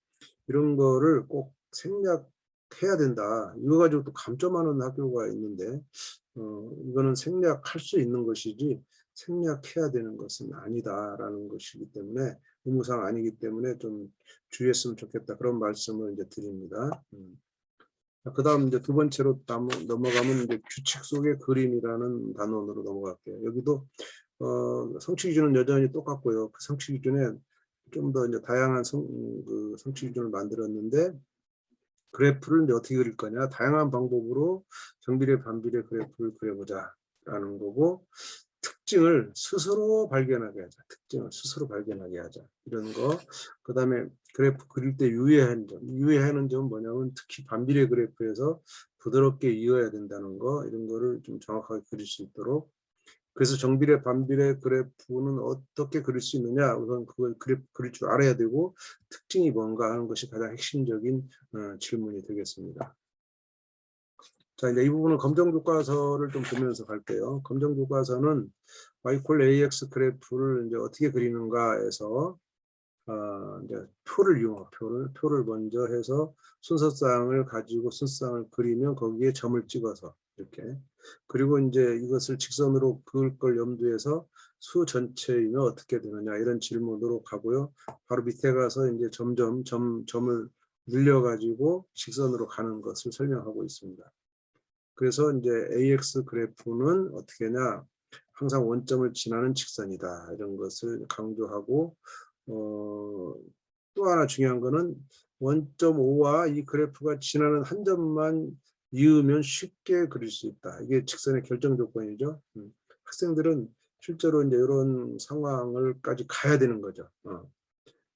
이런 거를 꼭 생략해야 된다. 이거 가지고 또 감점하는 학교가 있는데 이거는 생략할 수 있는 것이지 생략해야 되는 것은 아니다라는 것이기 때문에 의무상 아니기 때문에 좀 주의했으면 좋겠다. 그런 말씀을 이제 드립니다. 그 다음 이제 두 번째로 넘어가면 이제 규칙 속의 그림이라는 단원으로 넘어갈게요. 여기도 성취 기준은 여전히 똑같고요. 그 성취 기준에 좀 더 이제 다양한 성취 기준을 만들었는데 그래프를 이제 어떻게 그릴 거냐. 다양한 방법으로 정비례 반비례 그래프를 그려보자라는 거고 특징을 스스로 발견하게 하자. 특징을 스스로 발견하게 하자. 이런 거. 그 다음에 그래프 그릴 때 유의하는 점. 유의하는 점은 뭐냐면 특히 반비례 그래프에서 부드럽게 이어야 된다는 거. 이런 거를 좀 정확하게 그릴 수 있도록. 그래서 정비례 반비례 그래프는 어떻게 그릴 수 있느냐. 우선 그걸 그릴 줄 알아야 되고 특징이 뭔가 하는 것이 가장 핵심적인 질문이 되겠습니다. 자, 이제 이 부분은 검정교과서를 좀 보면서 갈게요. 검정교과서는 y = ax 그래프를 이제 어떻게 그리는가에서 이제 표를 먼저 해서 순서쌍을 가지고 순서쌍을 그리면 거기에 점을 찍어서 이렇게 그리고 이제 이것을 직선으로 그을 걸 염두해서 수 전체이면 어떻게 되느냐 이런 질문으로 가고요. 바로 밑에 가서 이제 점을 늘려 가지고 직선으로 가는 것을 설명하고 있습니다. 그래서 이제 AX 그래프는 어떻게 하냐 항상 원점을 지나는 직선이다 이런 것을 강조하고 또 하나 중요한 거는 원점 O와 이 그래프가 지나는 한 점만 이으면 쉽게 그릴 수 있다. 이게 직선의 결정 조건이죠. 학생들은 실제로 이제 이런 상황을까지 가야 되는 거죠.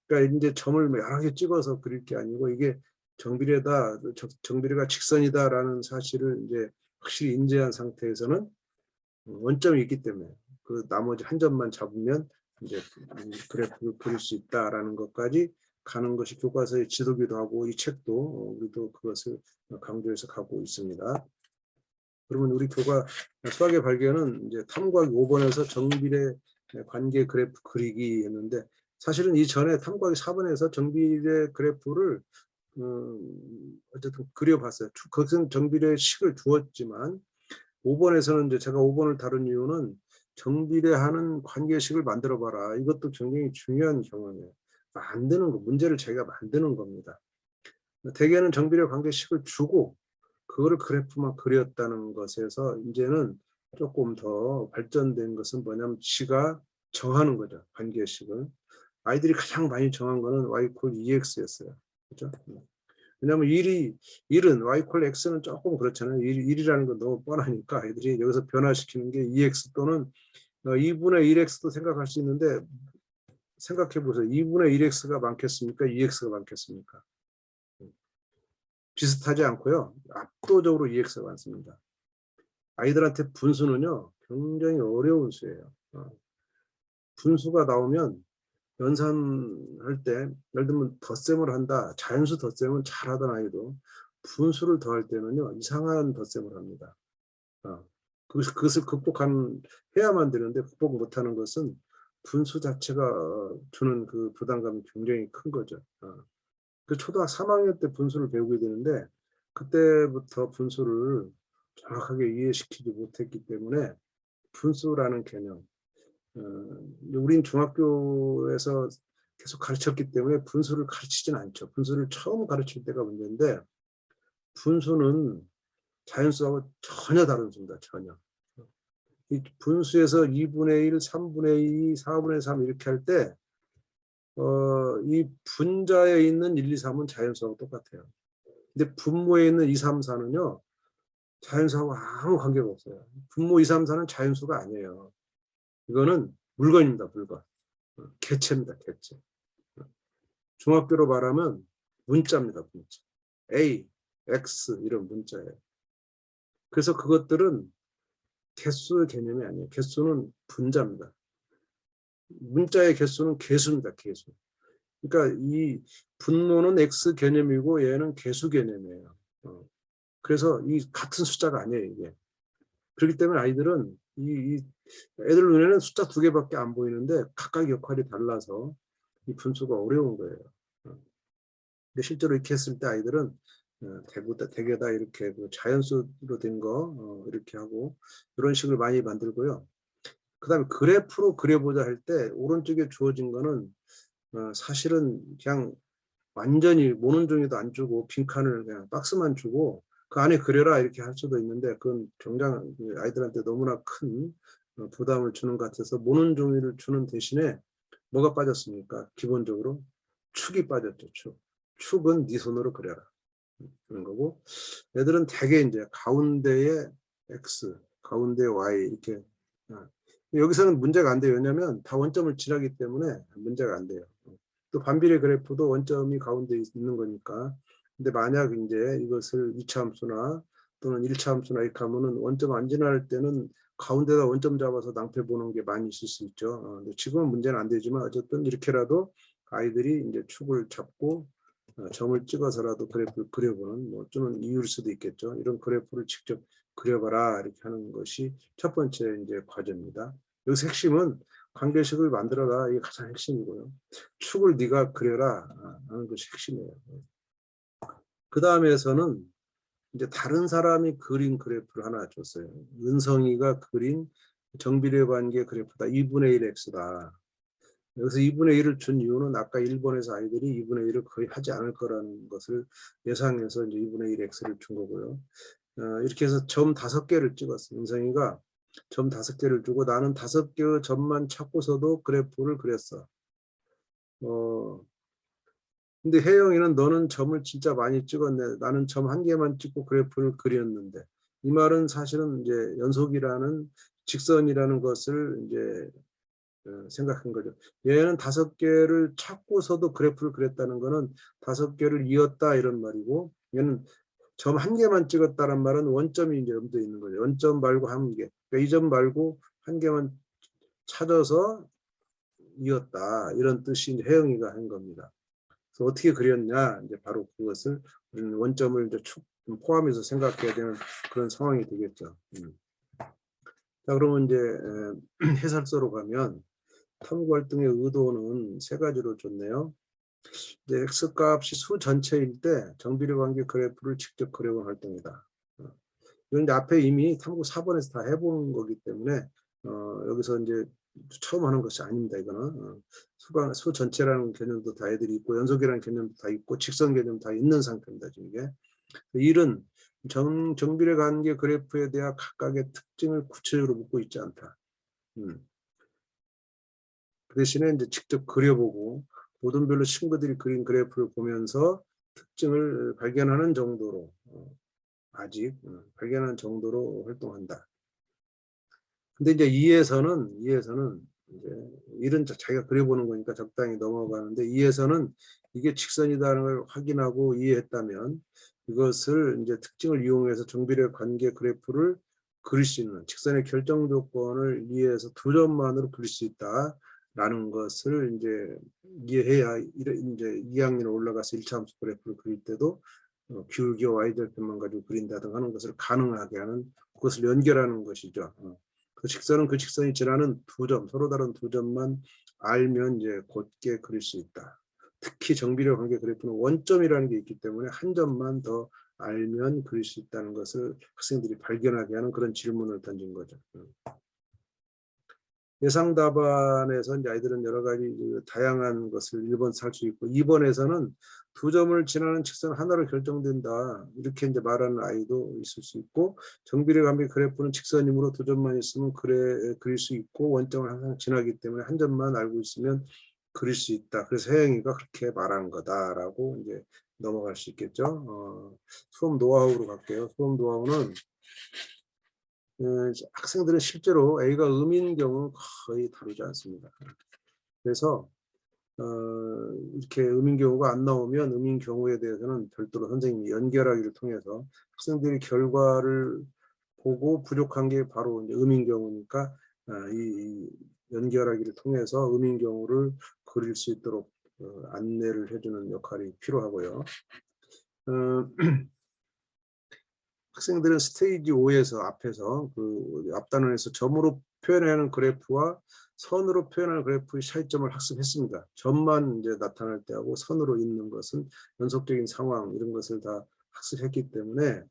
그러니까 이제 점을 여러 개 찍어서 그릴 게 아니고 이게 정비례다, 정비례가 직선이다라는 사실을 이제 확실히 인지한 상태에서는 원점이 있기 때문에 그 나머지 한 점만 잡으면 이제 그래프를 그릴 수 있다라는 것까지 가는 것이 교과서의 지도기도 하고 이 책도 우리도 그것을 강조해서 가고 있습니다. 그러면 우리 수학의 발견은 이제 탐구하기 5번에서 정비례 관계 그래프 그리기 했는데 사실은 이전에 탐구하기 4번에서 정비례 그래프를 어쨌든 그려봤어요. 거기서는 정비례 식을 주었지만 5번에서는 이제 제가 5번을 다룬 이유는 정비례하는 관계식을 만들어 봐라. 이것도 굉장히 중요한 경험이에요. 만드는 거, 문제를 자기가 만드는 겁니다. 대개는 정비례 관계식을 주고 그거를 그래프만 그렸다는 것에서 이제는 조금 더 발전된 것은 뭐냐면 지가 정하는 거죠. 관계식을. 아이들이 가장 많이 정한 거는 y = ex였어요. 그렇죠? 왜냐하면 1은 y = x는 조금 그렇잖아요. 1이라는 건 너무 뻔하니까 아이들이 여기서 변화시키는 게 2x 또는 2분의 1x도 생각할 수 있는데 생각해 보세요. 2분의 1x가 많겠습니까? 2x가 많겠습니까? 비슷하지 않고요. 압도적으로 2x가 많습니다. 아이들한테 분수는요. 굉장히 어려운 수예요. 분수가 나오면 연산할 때 예를 들면 덧셈을 한다. 자연수 덧셈은 잘하던 아이도 분수를 더할 때는요. 이상한 덧셈을 합니다. 그것을 해야만 되는데 극복 못하는 것은 분수 자체가 주는 그 부담감이 굉장히 큰 거죠. 그 초등학교 3학년 때 분수를 배우게 되는데 그때부터 분수를 정확하게 이해시키지 못했기 때문에 분수라는 개념, 우린 중학교에서 계속 가르쳤기 때문에 분수를 가르치진 않죠. 분수를 처음 가르칠 때가 문제인데 분수는 자연수하고 전혀 다른 수입니다. 전혀. 이 분수에서 2분의 1, 3분의 2, 4분의 3 이렇게 할 때 이 분자에 있는 1, 2, 3은 자연수하고 똑같아요. 근데 분모에 있는 2, 3, 4는요. 자연수하고 아무 관계가 없어요. 분모 2, 3, 4는 자연수가 아니에요. 이거는 물건입니다. 물건. 개체입니다. 개체. 중학교로 말하면 문자입니다. 문자. A, X 이런 문자예요. 그래서 그것들은 개수의 개념이 아니에요. 개수는 분자입니다. 문자의 개수는 개수입니다. 개수. 그러니까 이 분모는 X 개념이고 얘는 개수 개념이에요. 그래서 이 같은 숫자가 아니에요. 이게. 그렇기 때문에 아이들은 애들 눈에는 숫자 2개밖에 안 보이는데 각각 역할이 달라서 이 분수가 어려운 거예요. 근데 실제로 이렇게 했을 때 아이들은 대개다 이렇게 그 자연수로 된 거 이렇게 하고 이런 식을 많이 만들고요. 그 다음에 그래프로 그려보자 할 때 오른쪽에 주어진 거는 사실은 그냥 완전히 모논종이도 안 주고 빈칸을 그냥 박스만 주고 그 안에 그려라 이렇게 할 수도 있는데 그건 정작 아이들한테 너무나 큰 부담을 주는 것 같아서 모논종이를 주는 대신에 뭐가 빠졌습니까? 기본적으로 축이 빠졌죠. 축은 네 손으로 그려라. 그런 거고 애들은 대개 이제 가운데에 X, 가운데에 Y 이렇게 여기서는 문제가 안 돼요. 왜냐하면 다 원점을 지나기 때문에 문제가 안 돼요. 또 반비례 그래프도 원점이 가운데 있는 거니까. 근데 만약 이제 이것을 2차 함수나 또는 1차 함수나 이렇게 하면은 원점 안 지날 때는 가운데다 원점 잡아서 낭패 보는 게 많이 있을 수 있죠. 근데 지금은 문제는 안 되지만 어쨌든 이렇게라도 아이들이 이제 축을 잡고 점을 찍어서라도 그래프를 그려보는 뭐 또는 이유일 수도 있겠죠. 이런 그래프를 직접 그려봐라 이렇게 하는 것이 첫 번째 이제 과제입니다. 여기서 핵심은 관계식을 만들어라 이게 가장 핵심이고요. 축을 네가 그려라 하는 것이 핵심이에요. 그 다음에서는 이제 다른 사람이 그린 그래프를 하나 줬어요. 은성이가 그린 정비례 관계 그래프다. 2분의 1 x다. 여기서 2분의 1을 준 이유는 아까 일본에서 아이들이 2분의 1을 거의 하지 않을 거라는 것을 예상해서 이제 2분의 1 x를 준 거고요. 이렇게 해서 점 5개를 찍었어요. 은성이가 점 5개를 주고 나는 5개의 점만 찾고서도 그래프를 그렸어. 근데 혜영이는 너는 점을 진짜 많이 찍었네. 나는 점 1개만 찍고 그래프를 그렸는데. 이 말은 사실은 이제 연속이라는 직선이라는 것을 이제 생각한 거죠. 얘는 5개를 찾고서도 그래프를 그렸다는 거는 5개를 이었다 이런 말이고 얘는 점 1개만 찍었다는 말은 원점이 이제 염두에 있는 거죠. 원점 말고 1개. 그러니까 이 점 말고 1개만 찾아서 이었다. 이런 뜻이 이제 혜영이가 한 겁니다. 그래서 어떻게 그렸냐? 이제 바로 그것을 우리는 원점을 이제 축 포함해서 생각해야 되는 그런 상황이 되겠죠. 자, 그러면 이제 해설서로 가면 탐구 활동의 의도는 3가지로 줬네요. 이제 x 값이 수 전체일 때 정비례 관계 그래프를 직접 그려본 활동이다. 이건 이제 앞에 이미 탐구 4번에서 다 해본 거기 때문에 여기서 이제 처음 하는 것이 아닙니다. 이거는 수 전체라는 개념도 다 애들이 있고 연속이라는 개념도 다 있고 직선 개념 다 있는 상태입니다. 지금 이게 일은 정비례 관계 그래프에 대한 각각의 특징을 구체적으로 묻고 있지 않다. 그 대신에 이제 직접 그려보고 모든별로 친구들이 그린 그래프를 보면서 특징을 발견하는 정도로 아직 발견하는 정도로 활동한다. 근데 이제 2에서는 이제 일은 자기가 그려보는 거니까 적당히 넘어가는데 2에서는 이게 직선이라는 걸 확인하고 이해했다면 이것을 이제 특징을 이용해서 정비례 관계 그래프를 그릴 수 있는 직선의 결정 조건을 이해해서 2점만으로 그릴 수 있다라는 것을 이제 이해해야 이제 2학년에 올라가서 1차 함수 그래프를 그릴 때도 기울기와 y절편만 가지고 그린다든가 하는 것을 가능하게 하는 그것을 연결하는 것이죠. 그 직선은 그 직선이 지나는 2점, 서로 다른 2점만 알면 이제 곧게 그릴 수 있다. 특히 정비례 관계 그래프는 원점이라는 게 있기 때문에 한 점만 더 알면 그릴 수 있다는 것을 학생들이 발견하게 하는 그런 질문을 던진 거죠. 예상 답안에서 이제 아이들은 여러 가지 그 다양한 것을 1번 할 수 있고 2번에서는 2점을 지나는 직선 하나로 결정된다. 이렇게 이제 말하는 아이도 있을 수 있고 정비례 관계 그래프는 직선이므로 2점만 있으면 그릴 수 있고 원점을 항상 지나기 때문에 한 점만 알고 있으면 그릴 수 있다. 그래서 혜영이가 그렇게 말한 거다라고 이제 넘어갈 수 있겠죠. 수업 노하우로 갈게요. 수업 노하우는 학생들은 실제로 A가 음인 경우는 거의 다루지 않습니다. 그래서 이렇게 음인 경우가 안 나오면 음인 경우에 대해서는 별도로 선생님이 연결하기를 통해서 학생들이 결과를 보고 부족한 게 바로 이제 음인 경우니까 이 연결하기를 통해서 음인 경우를 그릴 수 있도록 안내를 해주는 역할이 필요하고요. 학생들은 스테이지 5에서 앞에서 그 앞단원에서 점으로 표현하는 그래프와 선으로 표현하는 그래프의 차이점을 학습했습니다. 점만 이제 나타날 때하고 선으로 있는 것은 연속적인 상황 이런 것을 다 학습했기 때문에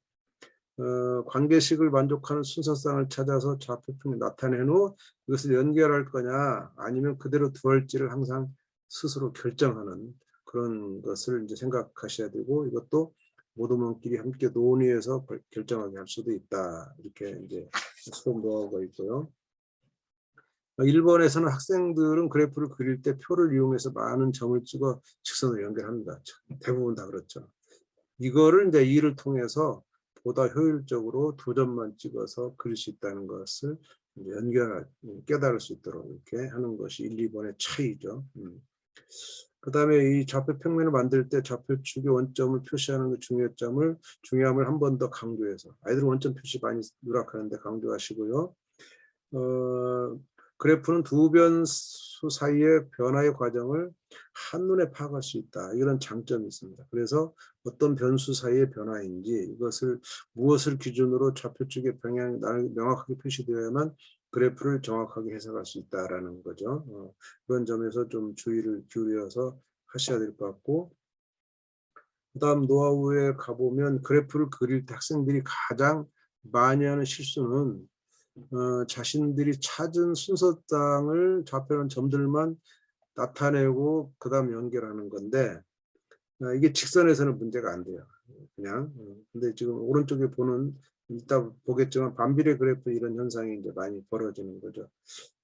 관계식을 만족하는 순서상을 찾아서 좌표표를 나타낸 후 이것을 연결할 거냐 아니면 그대로 두할지를 항상 스스로 결정하는 그런 것을 이제 생각하셔야 되고 이것도 모두문끼리 함께 논의해서 결정하게 할 수도 있다. 이렇게 이제 수업 노하우가 있고요. 1번에서는 학생들은 그래프를 그릴 때 표를 이용해서 많은 점을 찍어 직선을 연결합니다. 대부분 다 그렇죠. 이거를 이제 이를 통해서 보다 효율적으로 2점만 찍어서 그릴 수 있다는 것을 이제 깨달을 수 있도록 이렇게 하는 것이 1, 2번의 차이죠. 그 다음에 이 좌표 평면을 만들 때 좌표축의 원점을 표시하는 그 중요함을 한 번 더 강조해서 아이들은 원점 표시 많이 누락하는데 강조하시고요. 그래프는 두 변수 사이의 변화의 과정을 한눈에 파악할 수 있다. 이런 장점이 있습니다. 그래서 어떤 변수 사이의 변화인지 이것을 무엇을 기준으로 좌표축의 방향이 명확하게 표시되어야만 그래프를 정확하게 해석할 수 있다라는 거죠. 그런 점에서 좀 주의를 기울여서 하셔야 될 것 같고 그 다음 노하우에 가보면 그래프를 그릴 때 학생들이 가장 많이 하는 실수는 자신들이 찾은 순서장을 좌표는 점들만 나타내고 그 다음 연결하는 건데 이게 직선에서는 문제가 안 돼요. 그냥 근데 지금 오른쪽에 보는 이따 보겠지만 반비례 그래프 이런 현상이 이제 많이 벌어지는 거죠.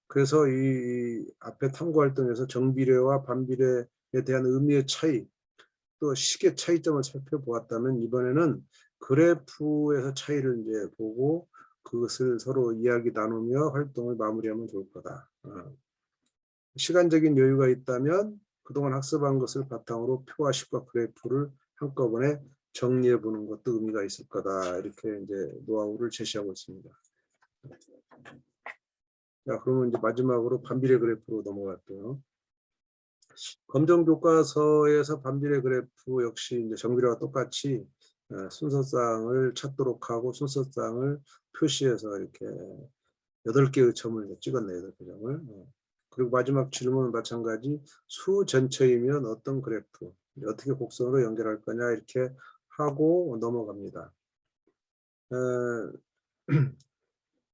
그래서 이 앞에 탐구 활동에서 정비례와 반비례에 대한 의미의 차이 또 식의 차이점을 살펴보았다면 이번에는 그래프에서 차이를 이제 보고 그것을 서로 이야기 나누며 활동을 마무리하면 좋을 거다. 시간적인 여유가 있다면 그동안 학습한 것을 바탕으로 표와 식과 그래프를 한꺼번에 정리해 보는 것도 의미가 있을 거다. 이렇게 이제 노하우를 제시하고 있습니다. 자, 그러면 이제 마지막으로 반비례 그래프로 넘어갈게요. 검정 교과서에서 반비례 그래프 역시 이제 정비례와 똑같이 순서상을 찾도록 하고 순서상을 표시해서 이렇게 8개의 점을 찍었네요. 8개 점을. 그리고 마지막 질문은 마찬가지 수 전체이면 어떤 그래프 어떻게 곡선으로 연결할 거냐 이렇게 하고 넘어갑니다.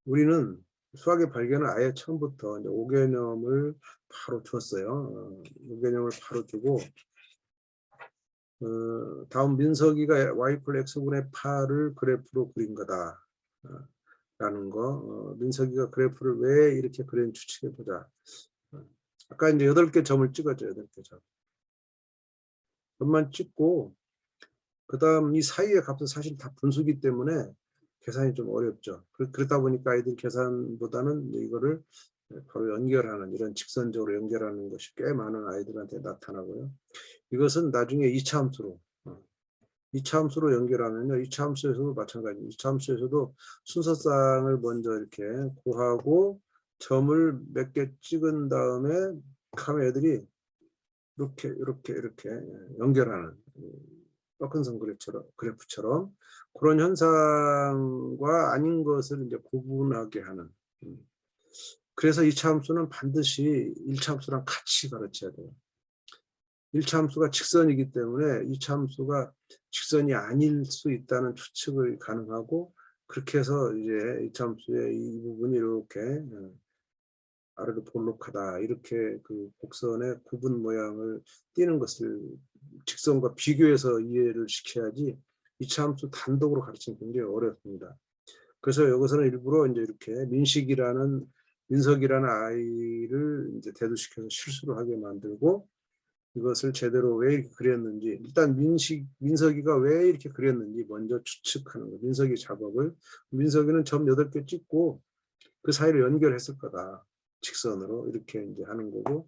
우리는 수학의 발견은 아예 처음부터 이제 5개념을 바로 줬어요. 5개념을 바로 주고 다음 민석이가 y 플러스 x분의 8을 그래프로 그린 거다. 라는 거. 민석이가 그래프를 왜 이렇게 그렸는지 추측해 보자. 아까 이제 8개 점을 찍었죠. 8개 점. 점만 찍고 그 다음 이 사이의 값은 사실 다 분수기 때문에 계산이 좀 어렵죠. 그러다 보니까 아이들 계산보다는 이거를 바로 연결하는 이런 직선적으로 연결하는 것이 꽤 많은 아이들한테 나타나고요. 이것은 나중에 2차 함수로 2차 함수로 연결하면요. 2차 함수에서도 마찬가지. 2차 함수에서도 순서상을 먼저 이렇게 구하고 점을 몇 개 찍은 다음에 하면 애들이 이렇게 연결하는 꺾은선 그래프처럼 그런 현상과 아닌 것을 이제 구분하게 하는. 그래서 2차 함수는 반드시 1차 함수랑 같이 가르쳐야 돼요. 1차 함수가 직선이기 때문에 2차 함수가 직선이 아닐 수 있다는 추측을 가능하고 그렇게 해서 이제 2차 함수의 이 부분이 이렇게 아래로 볼록하다 이렇게 그 곡선의 구분 모양을 띄는 것을 직선과 비교해서 이해를 시켜야지 이차함수 단독으로 가르치는 굉장히 어렵습니다. 그래서 여기서는 일부러 이제 이렇게 민석이라는 아이를 이제 대두시켜서 실수를 하게 만들고 이것을 제대로 왜 이렇게 그렸는지 일단 민석이가 왜 이렇게 그렸는지 먼저 추측하는 거예요. 민석이 작업을 민석이는 점 8개 찍고 그 사이를 연결했을 거다. 직선으로 이렇게 이제 하는 거고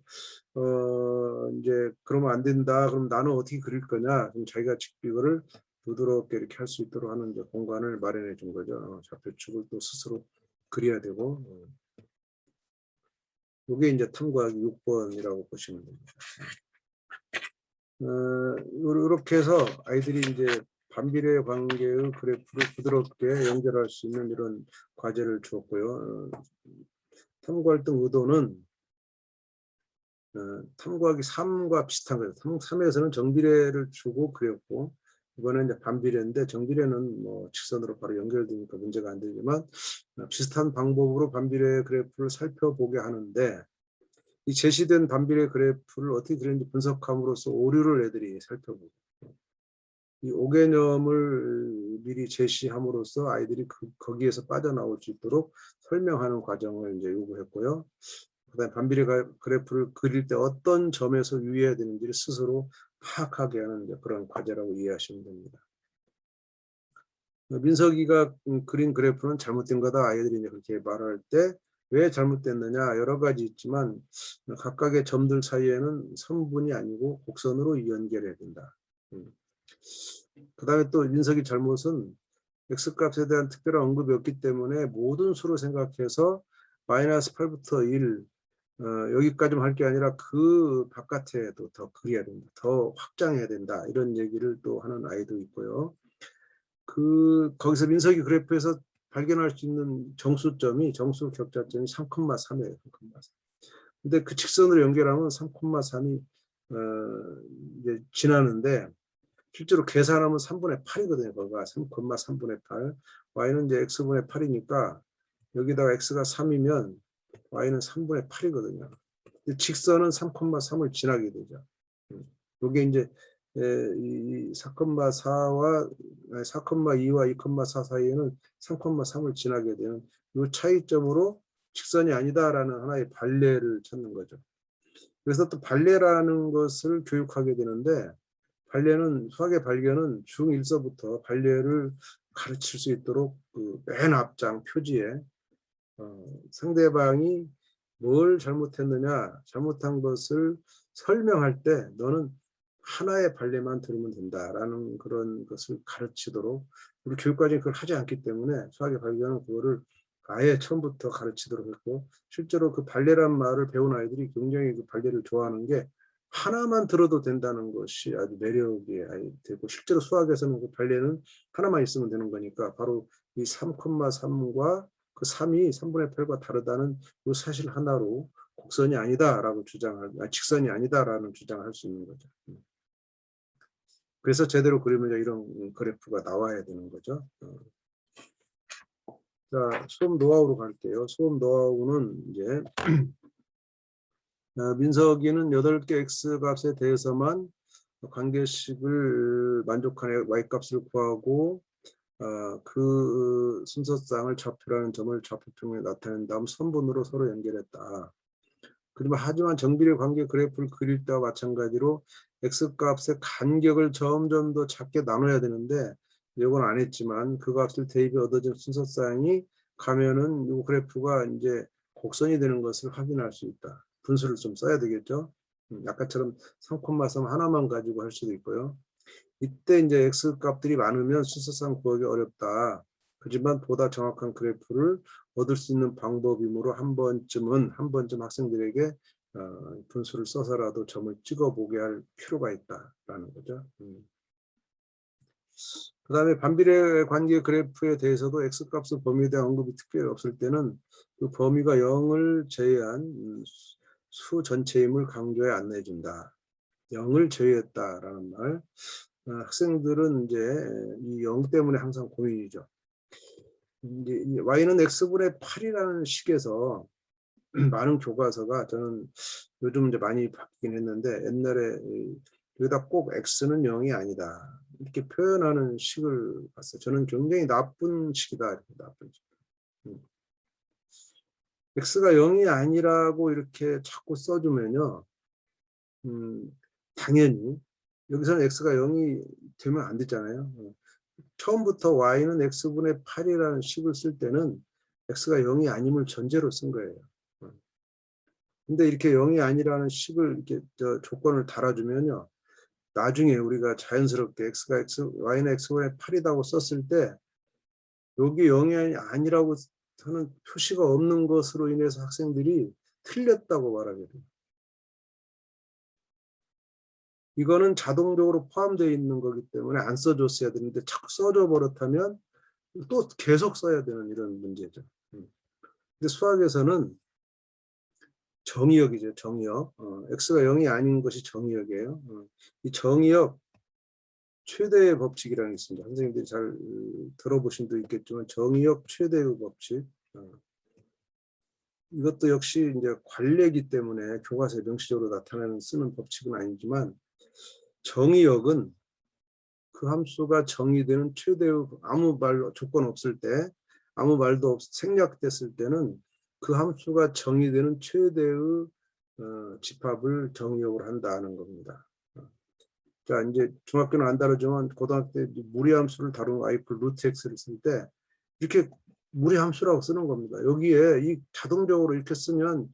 이제 그러면 안 된다. 그럼 나는 어떻게 그릴 거냐? 그럼 자기가 이거를 부드럽게 이렇게 할 수 있도록 하는 이제 공간을 마련해 준 거죠. 좌표축을 또 스스로 그려야 되고 이게 이제 탐구하기 6번이라고 보시면 됩니다. 이렇게 해서 아이들이 이제 반비례 관계의 그래프를 부드럽게 연결할 수 있는 이런 과제를 주었고요. 탐구할 등 의도는 탐구하기 3과 비슷한 거예요. 3에서는 정비례를 주고 그렸고 이번엔 이제 반비례인데 정비례는 뭐 직선으로 바로 연결되니까 문제가 안 되지만 비슷한 방법으로 반비례 그래프를 살펴보게 하는데 이 제시된 반비례 그래프를 어떻게 그렸는지 분석함으로써 오류를 애들이 살펴보고 이 오개념을 미리 제시함으로써 아이들이 거기에서 빠져나올 수 있도록 설명하는 과정을 이제 요구했고요. 그다음에 반비례 그래프를 그릴 때 어떤 점에서 유의해야 되는지를 스스로 파악하게 하는 그런 과제라고 이해하시면 됩니다. 민석이가 그린 그래프는 잘못된 거다. 아이들이 이제 그렇게 말할 때 왜 잘못됐느냐 여러 가지 있지만 각각의 점들 사이에는 선분이 아니고 곡선으로 연결해야 된다. 그다음에 또 민석이 잘못은 x값에 대한 특별한 언급이 없기 때문에 모든 수를 생각해서 마이너스 8부터 1 여기까지만 할 게 아니라 그 바깥에도 더 그려야 된다. 더 확장해야 된다. 이런 얘기를 또 하는 아이도 있고요. 거기서 민석이 그래프에서 발견할 수 있는 정수점이 정수 격자점이 3,3이에요. 3,3. 근데 그 직선으로 연결하면 3,3이 이제 지나는데 실제로 계산하면 3분의 8이거든요. 거기가 3,3분의 8. y는 이제 x분의 8이니까 여기다가 x가 3이면 y는 3분의 8이거든요. 직선은 3,3을 지나게 되죠. 이게 이제 이 4,4와 4,2와 2,4 사이에는 3,3을 지나게 되는 이 차이점으로 직선이 아니다라는 하나의 발례를 찾는 거죠. 그래서 또 발례라는 것을 교육하게 되는데 발례는 수학의 발견은 중1서부터 발례를 가르칠 수 있도록 그 맨 앞장 표지에 상대방이 뭘 잘못했느냐 잘못한 것을 설명할 때 너는 하나의 발례만 들으면 된다라는 그런 것을 가르치도록 우리 교육과정이 그걸 하지 않기 때문에 수학의 발견은 그거를 아예 처음부터 가르치도록 했고 실제로 그 발례란 말을 배운 아이들이 굉장히 그 발례를 좋아하는 게 하나만 들어도 된다는 것이 아주 매력이 되고 실제로 수학에서는 그 발례는 하나만 있으면 되는 거니까 바로 이 3,3과 그 3이 3분의 8과 다르다는 이 사실 하나로 곡선이 아니다라고 직선이 아니다라는 주장을 할 수 있는 거죠. 그래서 제대로 그리면 이런 그래프가 나와야 되는 거죠. 자, 수업 노하우로 갈게요. 수업 노하우는 이제 민석이는 8개 x값에 대해서만 관계식을 만족하는 y값을 구하고 그 순서쌍을 좌표라는 점을 좌표평면에 나타낸 다음 선분으로 서로 연결했다. 하지만 정비례 관계 그래프를 그릴 때와 마찬가지로 x값의 간격을 점점 더 작게 나눠야 되는데 이건 안 했지만 그 값을 대입해 얻어진 순서쌍이 가면은 이 그래프가 이제 곡선이 되는 것을 확인할 수 있다. 분수를 좀 써야 되겠죠. 아까처럼 3,3 하나만 가지고 할 수도 있고요. 이때 이제 x 값들이 많으면 순서상 구하기 어렵다. 하지만 보다 정확한 그래프를 얻을 수 있는 방법이므로 한 번쯤 학생들에게 분수를 써서라도 점을 찍어보게 할 필요가 있다라는 거죠. 그 다음에 반비례 관계 그래프에 대해서도 x값의 범위에 대한 언급이 특별히 없을 때는 그 범위가 0을 제외한 수 전체임을 강조해 안내해 준다. 0을 제외했다라는 말. 학생들은 이제 이 0 때문에 항상 고민이죠. 이제 y는 x분의 8이라는 식에서 많은 교과서가 저는 요즘 이제 많이 바뀌긴 했는데 옛날에 여기다 꼭 X는 0이 아니다 이렇게 표현하는 식을 봤어요. 저는 굉장히 나쁜 식이다. 이렇게 나쁜 식. X가 0이 아니라고 이렇게 자꾸 써주면요. 당연히 여기서는 X가 0이 되면 안 되잖아요. 처음부터 Y는 X분의 8이라는 식을 쓸 때는 X가 0이 아님을 전제로 쓴 거예요. 근데 이렇게 0이 아니라는 식을 이렇게 조건을 달아주면요. 나중에 우리가 자연스럽게 Y는 X분의 8이라고 썼을 때 여기 0이 아니라고 하는 표시가 없는 것으로 인해서 학생들이 틀렸다고 말하게 돼요. 이거는 자동적으로 포함되어 있는 거기 때문에 안 써줬어야 되는데 자꾸 써줘 버릇하면 또 계속 써야 되는 이런 문제죠. 근데 수학에서는 정의역이죠. 정의역. X가 0이 아닌 것이 정의역이에요. 이 정의역 최대의 법칙이라는 게 있습니다. 선생님들이 잘 들어보신 도 있겠지만 정의역 최대의 법칙. 이것도 역시 이제 관례이기 때문에 교과서에 명시적으로 나타나는 쓰는 법칙은 아니지만 정의역은 그 함수가 정의되는 최대의 아무 말 조건 없을 때 아무 말도 생략됐을 때는 그 함수가 정의되는 최대의 집합을 정의역으로 한다는 겁니다. 자 이제 중학교는 안 다루지만 고등학교 때 무리함수를 다루는 와이프 루트 x를 쓸 때 이렇게 무리함수라고 쓰는 겁니다. 여기에 이 자동적으로 이렇게 쓰면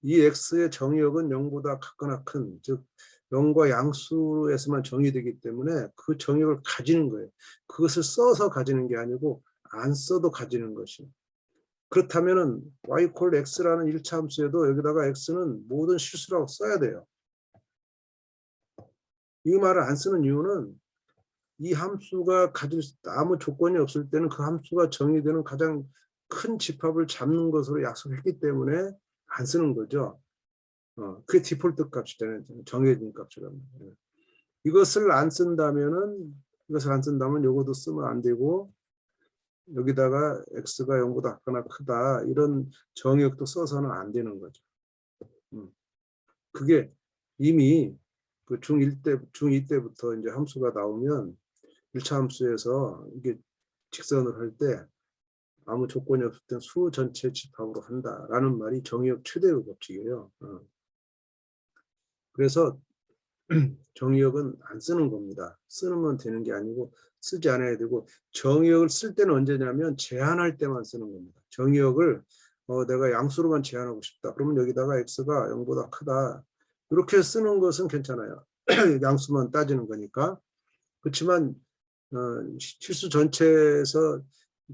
이 x의 정의역은 0보다 같거나 큰, 즉 0과 양수에서만 정의되기 때문에 그 정의역을 가지는 거예요. 그것을 써서 가지는 게 아니고 안 써도 가지는 것이. 그렇다면은 y 콜 x라는 1차 함수에도 여기다가 x는 모든 실수라고 써야 돼요. 이 말을 안 쓰는 이유는 이 함수가 가질 아무 조건이 없을 때는 그 함수가 정의되는 가장 큰 집합을 잡는 것으로 약속했기 때문에 안 쓰는 거죠. 그게 디폴트 값이잖아요. 정해진 값이란 말이에요. 이것을 안 쓴다면 요것도 쓰면 안 되고 여기다가 x가 0보다 작거나 크다 이런 정의역도 써서는 안 되는 거죠. 그게 이미 그 중2 때부터 이제 함수가 나오면 1차 함수에서 이게 직선을 할 때 아무 조건이 없을 땐 수 전체 집합으로 한다라는 말이 정의역 최대의 법칙이에요. 그래서 정의역은 안 쓰는 겁니다. 쓰면 되는 게 아니고 쓰지 않아야 되고 정의역을 쓸 때는 언제냐면 제한할 때만 쓰는 겁니다. 정의역을 내가 양수로만 제한하고 싶다. 그러면 여기다가 x가 0보다 크다. 이렇게 쓰는 것은 괜찮아요. 양수만 따지는 거니까. 그렇지만 실수 전체에서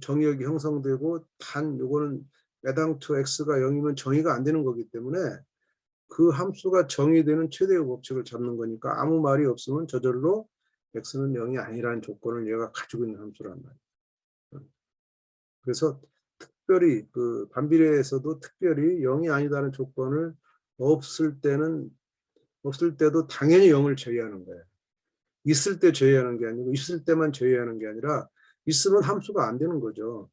정의역이 형성되고 단 요거는 애당초 x가 0이면 정의가 안 되는 거기 때문에 그 함수가 정의되는 최대의 법칙을 잡는 거니까 아무 말이 없으면 저절로 x는 0이 아니라는 조건을 얘가 가지고 있는 함수란 말이에요. 그래서 특별히 그 반비례에서도 특별히 0이 아니다는 조건을 없을 때도 당연히 0을 제외하는 거예요. 있을 때 제외하는 게 아니고 있을 때만 제외하는 게 아니라 있으면 함수가 안 되는 거죠.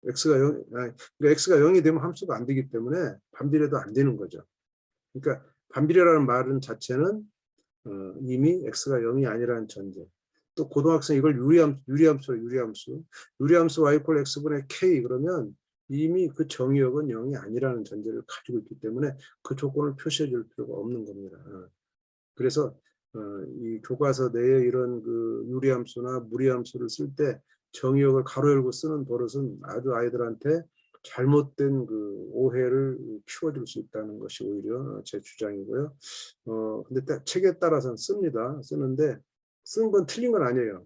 그러니까 x가 0이 되면 함수가 안 되기 때문에 반비례도 안 되는 거죠. 그러니까 반비례라는 말은 자체는 이미 x가 0이 아니라는 전제. 또 고등학생 이걸 유리함수 y 콜 x분의 k 그러면 이미 그 정의역은 0이 아니라는 전제를 가지고 있기 때문에 그 조건을 표시해 줄 필요가 없는 겁니다. 그래서 이 교과서 내에 이런 그 유리함수나 무리함수를 쓸 때 정의역을 가로 열고 쓰는 버릇은 아주 아이들한테 잘못된 그 오해를 키워줄 수 있다는 것이 오히려 제 주장이고요. 근데 책에 따라서는 쓰는데 쓴 건 틀린 건 아니에요.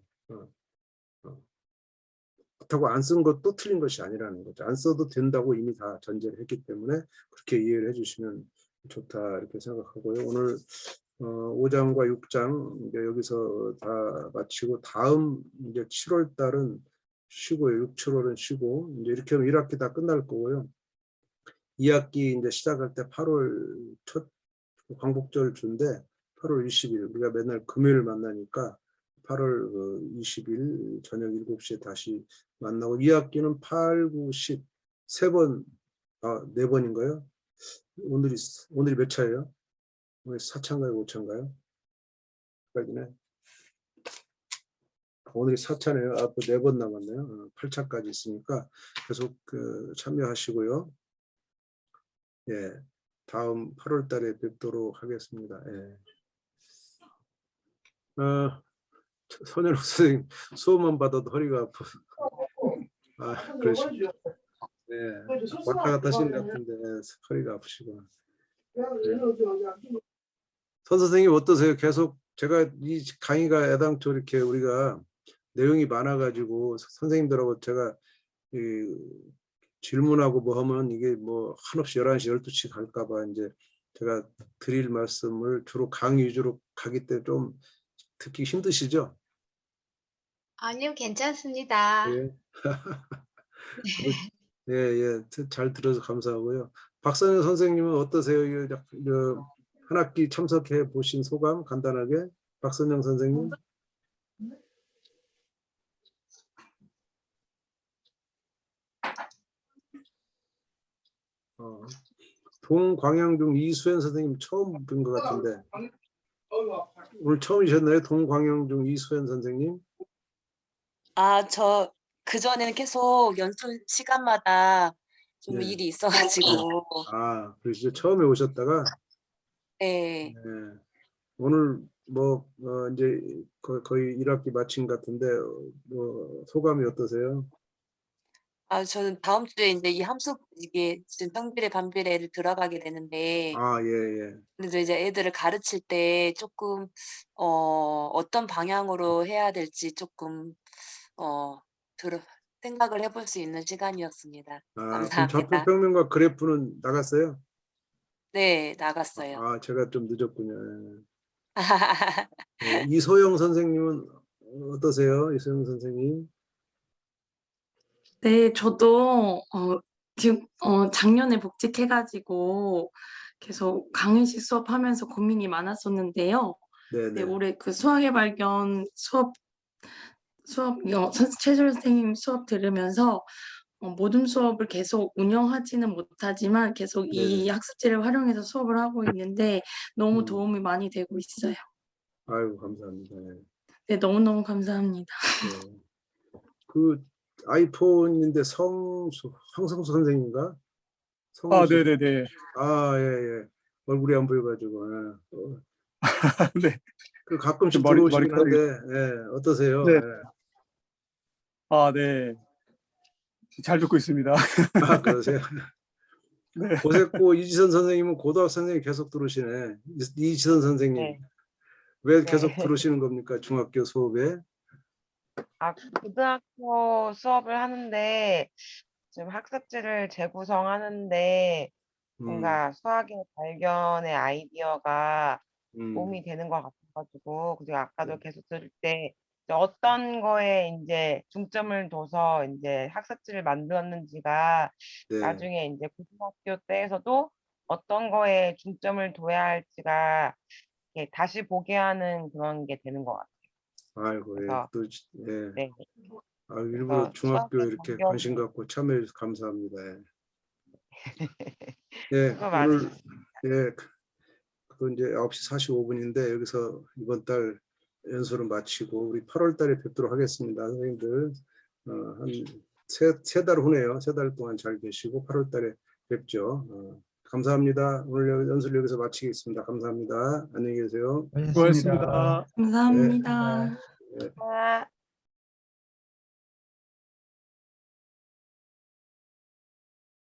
그렇다고 안 쓴 것도 틀린 것이 아니라는 거죠. 안 써도 된다고 이미 다 전제를 했기 때문에 그렇게 이해를 해주시면 좋다 이렇게 생각하고요. 오늘 5장과 6장 이제 여기서 다 마치고 다음 이제 7월 달은 쉬고요. 6, 7월은 쉬고 이제 이렇게 하면 1학기 다 끝날 거고요. 2학기 이제 시작할 때 8월 첫 광복절 주인데 8월 20일 우리가 맨날 금요일 만나니까 8월 20일 저녁 7시에 다시 만나고 2학기는 8, 9, 10 세 번, 네 번인가요? 오늘이 몇 차예요? 오늘 4차인가요? 5차인가요? 까지네. 오늘이 4차네요. 앞으로 4번 남았네요. 8차까지 있으니까 계속 참여하시고요. 예, 다음 8월 달에 뵙도록 하겠습니다. 예. 손현욱 선생님 수업만 받아도 허리가 아프. 그러시죠. 네, 왔다 갔다 하시는 것 같은데 허리가 아프시구나. 네. 선 선생님 어떠세요? 계속 제가 이 강의가 애당초 이렇게 우리가 내용이 많아가지고 선생님들하고 제가 질문하고 뭐 하면 이게 뭐 한없이 11시, 12시 갈까봐 이제 제가 드릴 말씀을 주로 강의 위주로 가기 때문에 좀 듣기 힘드시죠? 아니요, 괜찮습니다. 예. 예, 예, 잘 들어서 감사하고요. 박선영 선생님은 어떠세요? 한 학기 참석해 보신 소감 간단하게 박선영 선생님. 동광양중 이수연 선생님 처음 뵌 것 같은데 오늘 처음이셨나요? 동광양중 이수연 선생님? 저 그전에는 계속 연수 시간마다 좀 네. 일이 있어가지고. 그러시죠. 처음에 오셨다가 네. 네. 오늘 뭐 이제 거의 1학기 마친 것 같은데 소감이 어떠세요? 저는 다음 주에 이제 이 함수 이게 지금 평비례 반비례를 들어가게 되는데, 예, 예. 그래서 이제 애들을 가르칠 때 조금 어떤 방향으로 해야 될지 조금 생각을 해볼 수 있는 시간이었습니다. 그럼 좌표 감사합니다. 평면과 그래프는 나갔어요? 네, 나갔어요. 제가 좀 늦었군요. 네, 이소영 선생님은 어떠세요? 이소영 선생님? 네, 저도 지금 작년에 복직해가지고 계속 강의식 수업하면서 고민이 많았었는데요. 네, 네네. 올해 그 수학의 발견 수업 최솔 선생님 수업 들으면서 모든 수업을 계속 운영하지는 못하지만 계속 이 네네. 학습지를 활용해서 수업을 하고 있는데 너무 도움이 많이 되고 있어요. 아이고 감사합니다. 네, 너무너무 감사합니다. 네. 그 아이폰인데 황성수 선생님인가? 성수. 네네네. 예, 예. 얼굴이 안 보여가지고. 네. 그 가끔씩 머리 들어오시긴 머리카락이. 한데, 예, 어떠세요? 네. 예. 네. 잘 듣고 있습니다. 그러세요? 네. 고색고 이지선 선생님은 고등학교 선생님 계속 들어오시네. 이지선 선생님. 네. 왜 네. 계속 들어오시는 겁니까? 중학교 수업에? 고등학교 수업을 하는데 지금 학습지를 재구성하는데 음, 뭔가 수학의 발견의 아이디어가 도움이 음, 되는 것 같아가지고, 그리고 아까도 계속 들을 때 이제 어떤 거에 이제 중점을 둬서 이제 학습지를 만들었는지가 네. 나중에 이제 고등학교 때에서도 어떤 거에 중점을 둬야 할지가 이렇게 다시 보게 하는 그런 게 되는 것 같아요. 아이고, 예, 그래서 예. 네. 일부러 그래서 중학교 수학의 이렇게 발견 관심 갖고 참여해 주셔서 감사합니다. 예, 수고 오늘, 많으셨습니다. 예, 그 이제 9시 45분인데 여기서 이번 달 연수를 마치고 우리 8월 달에 뵙도록 하겠습니다. 선생님들, 한 세 달 후네요. 3달 동안 잘 계시고 8월 달에 뵙죠. 감사합니다. 오늘 연수를 여기서 마치겠습니다. 감사합니다. 안녕히 계세요. 수고하셨습니다. 감사합니다. 예. 아.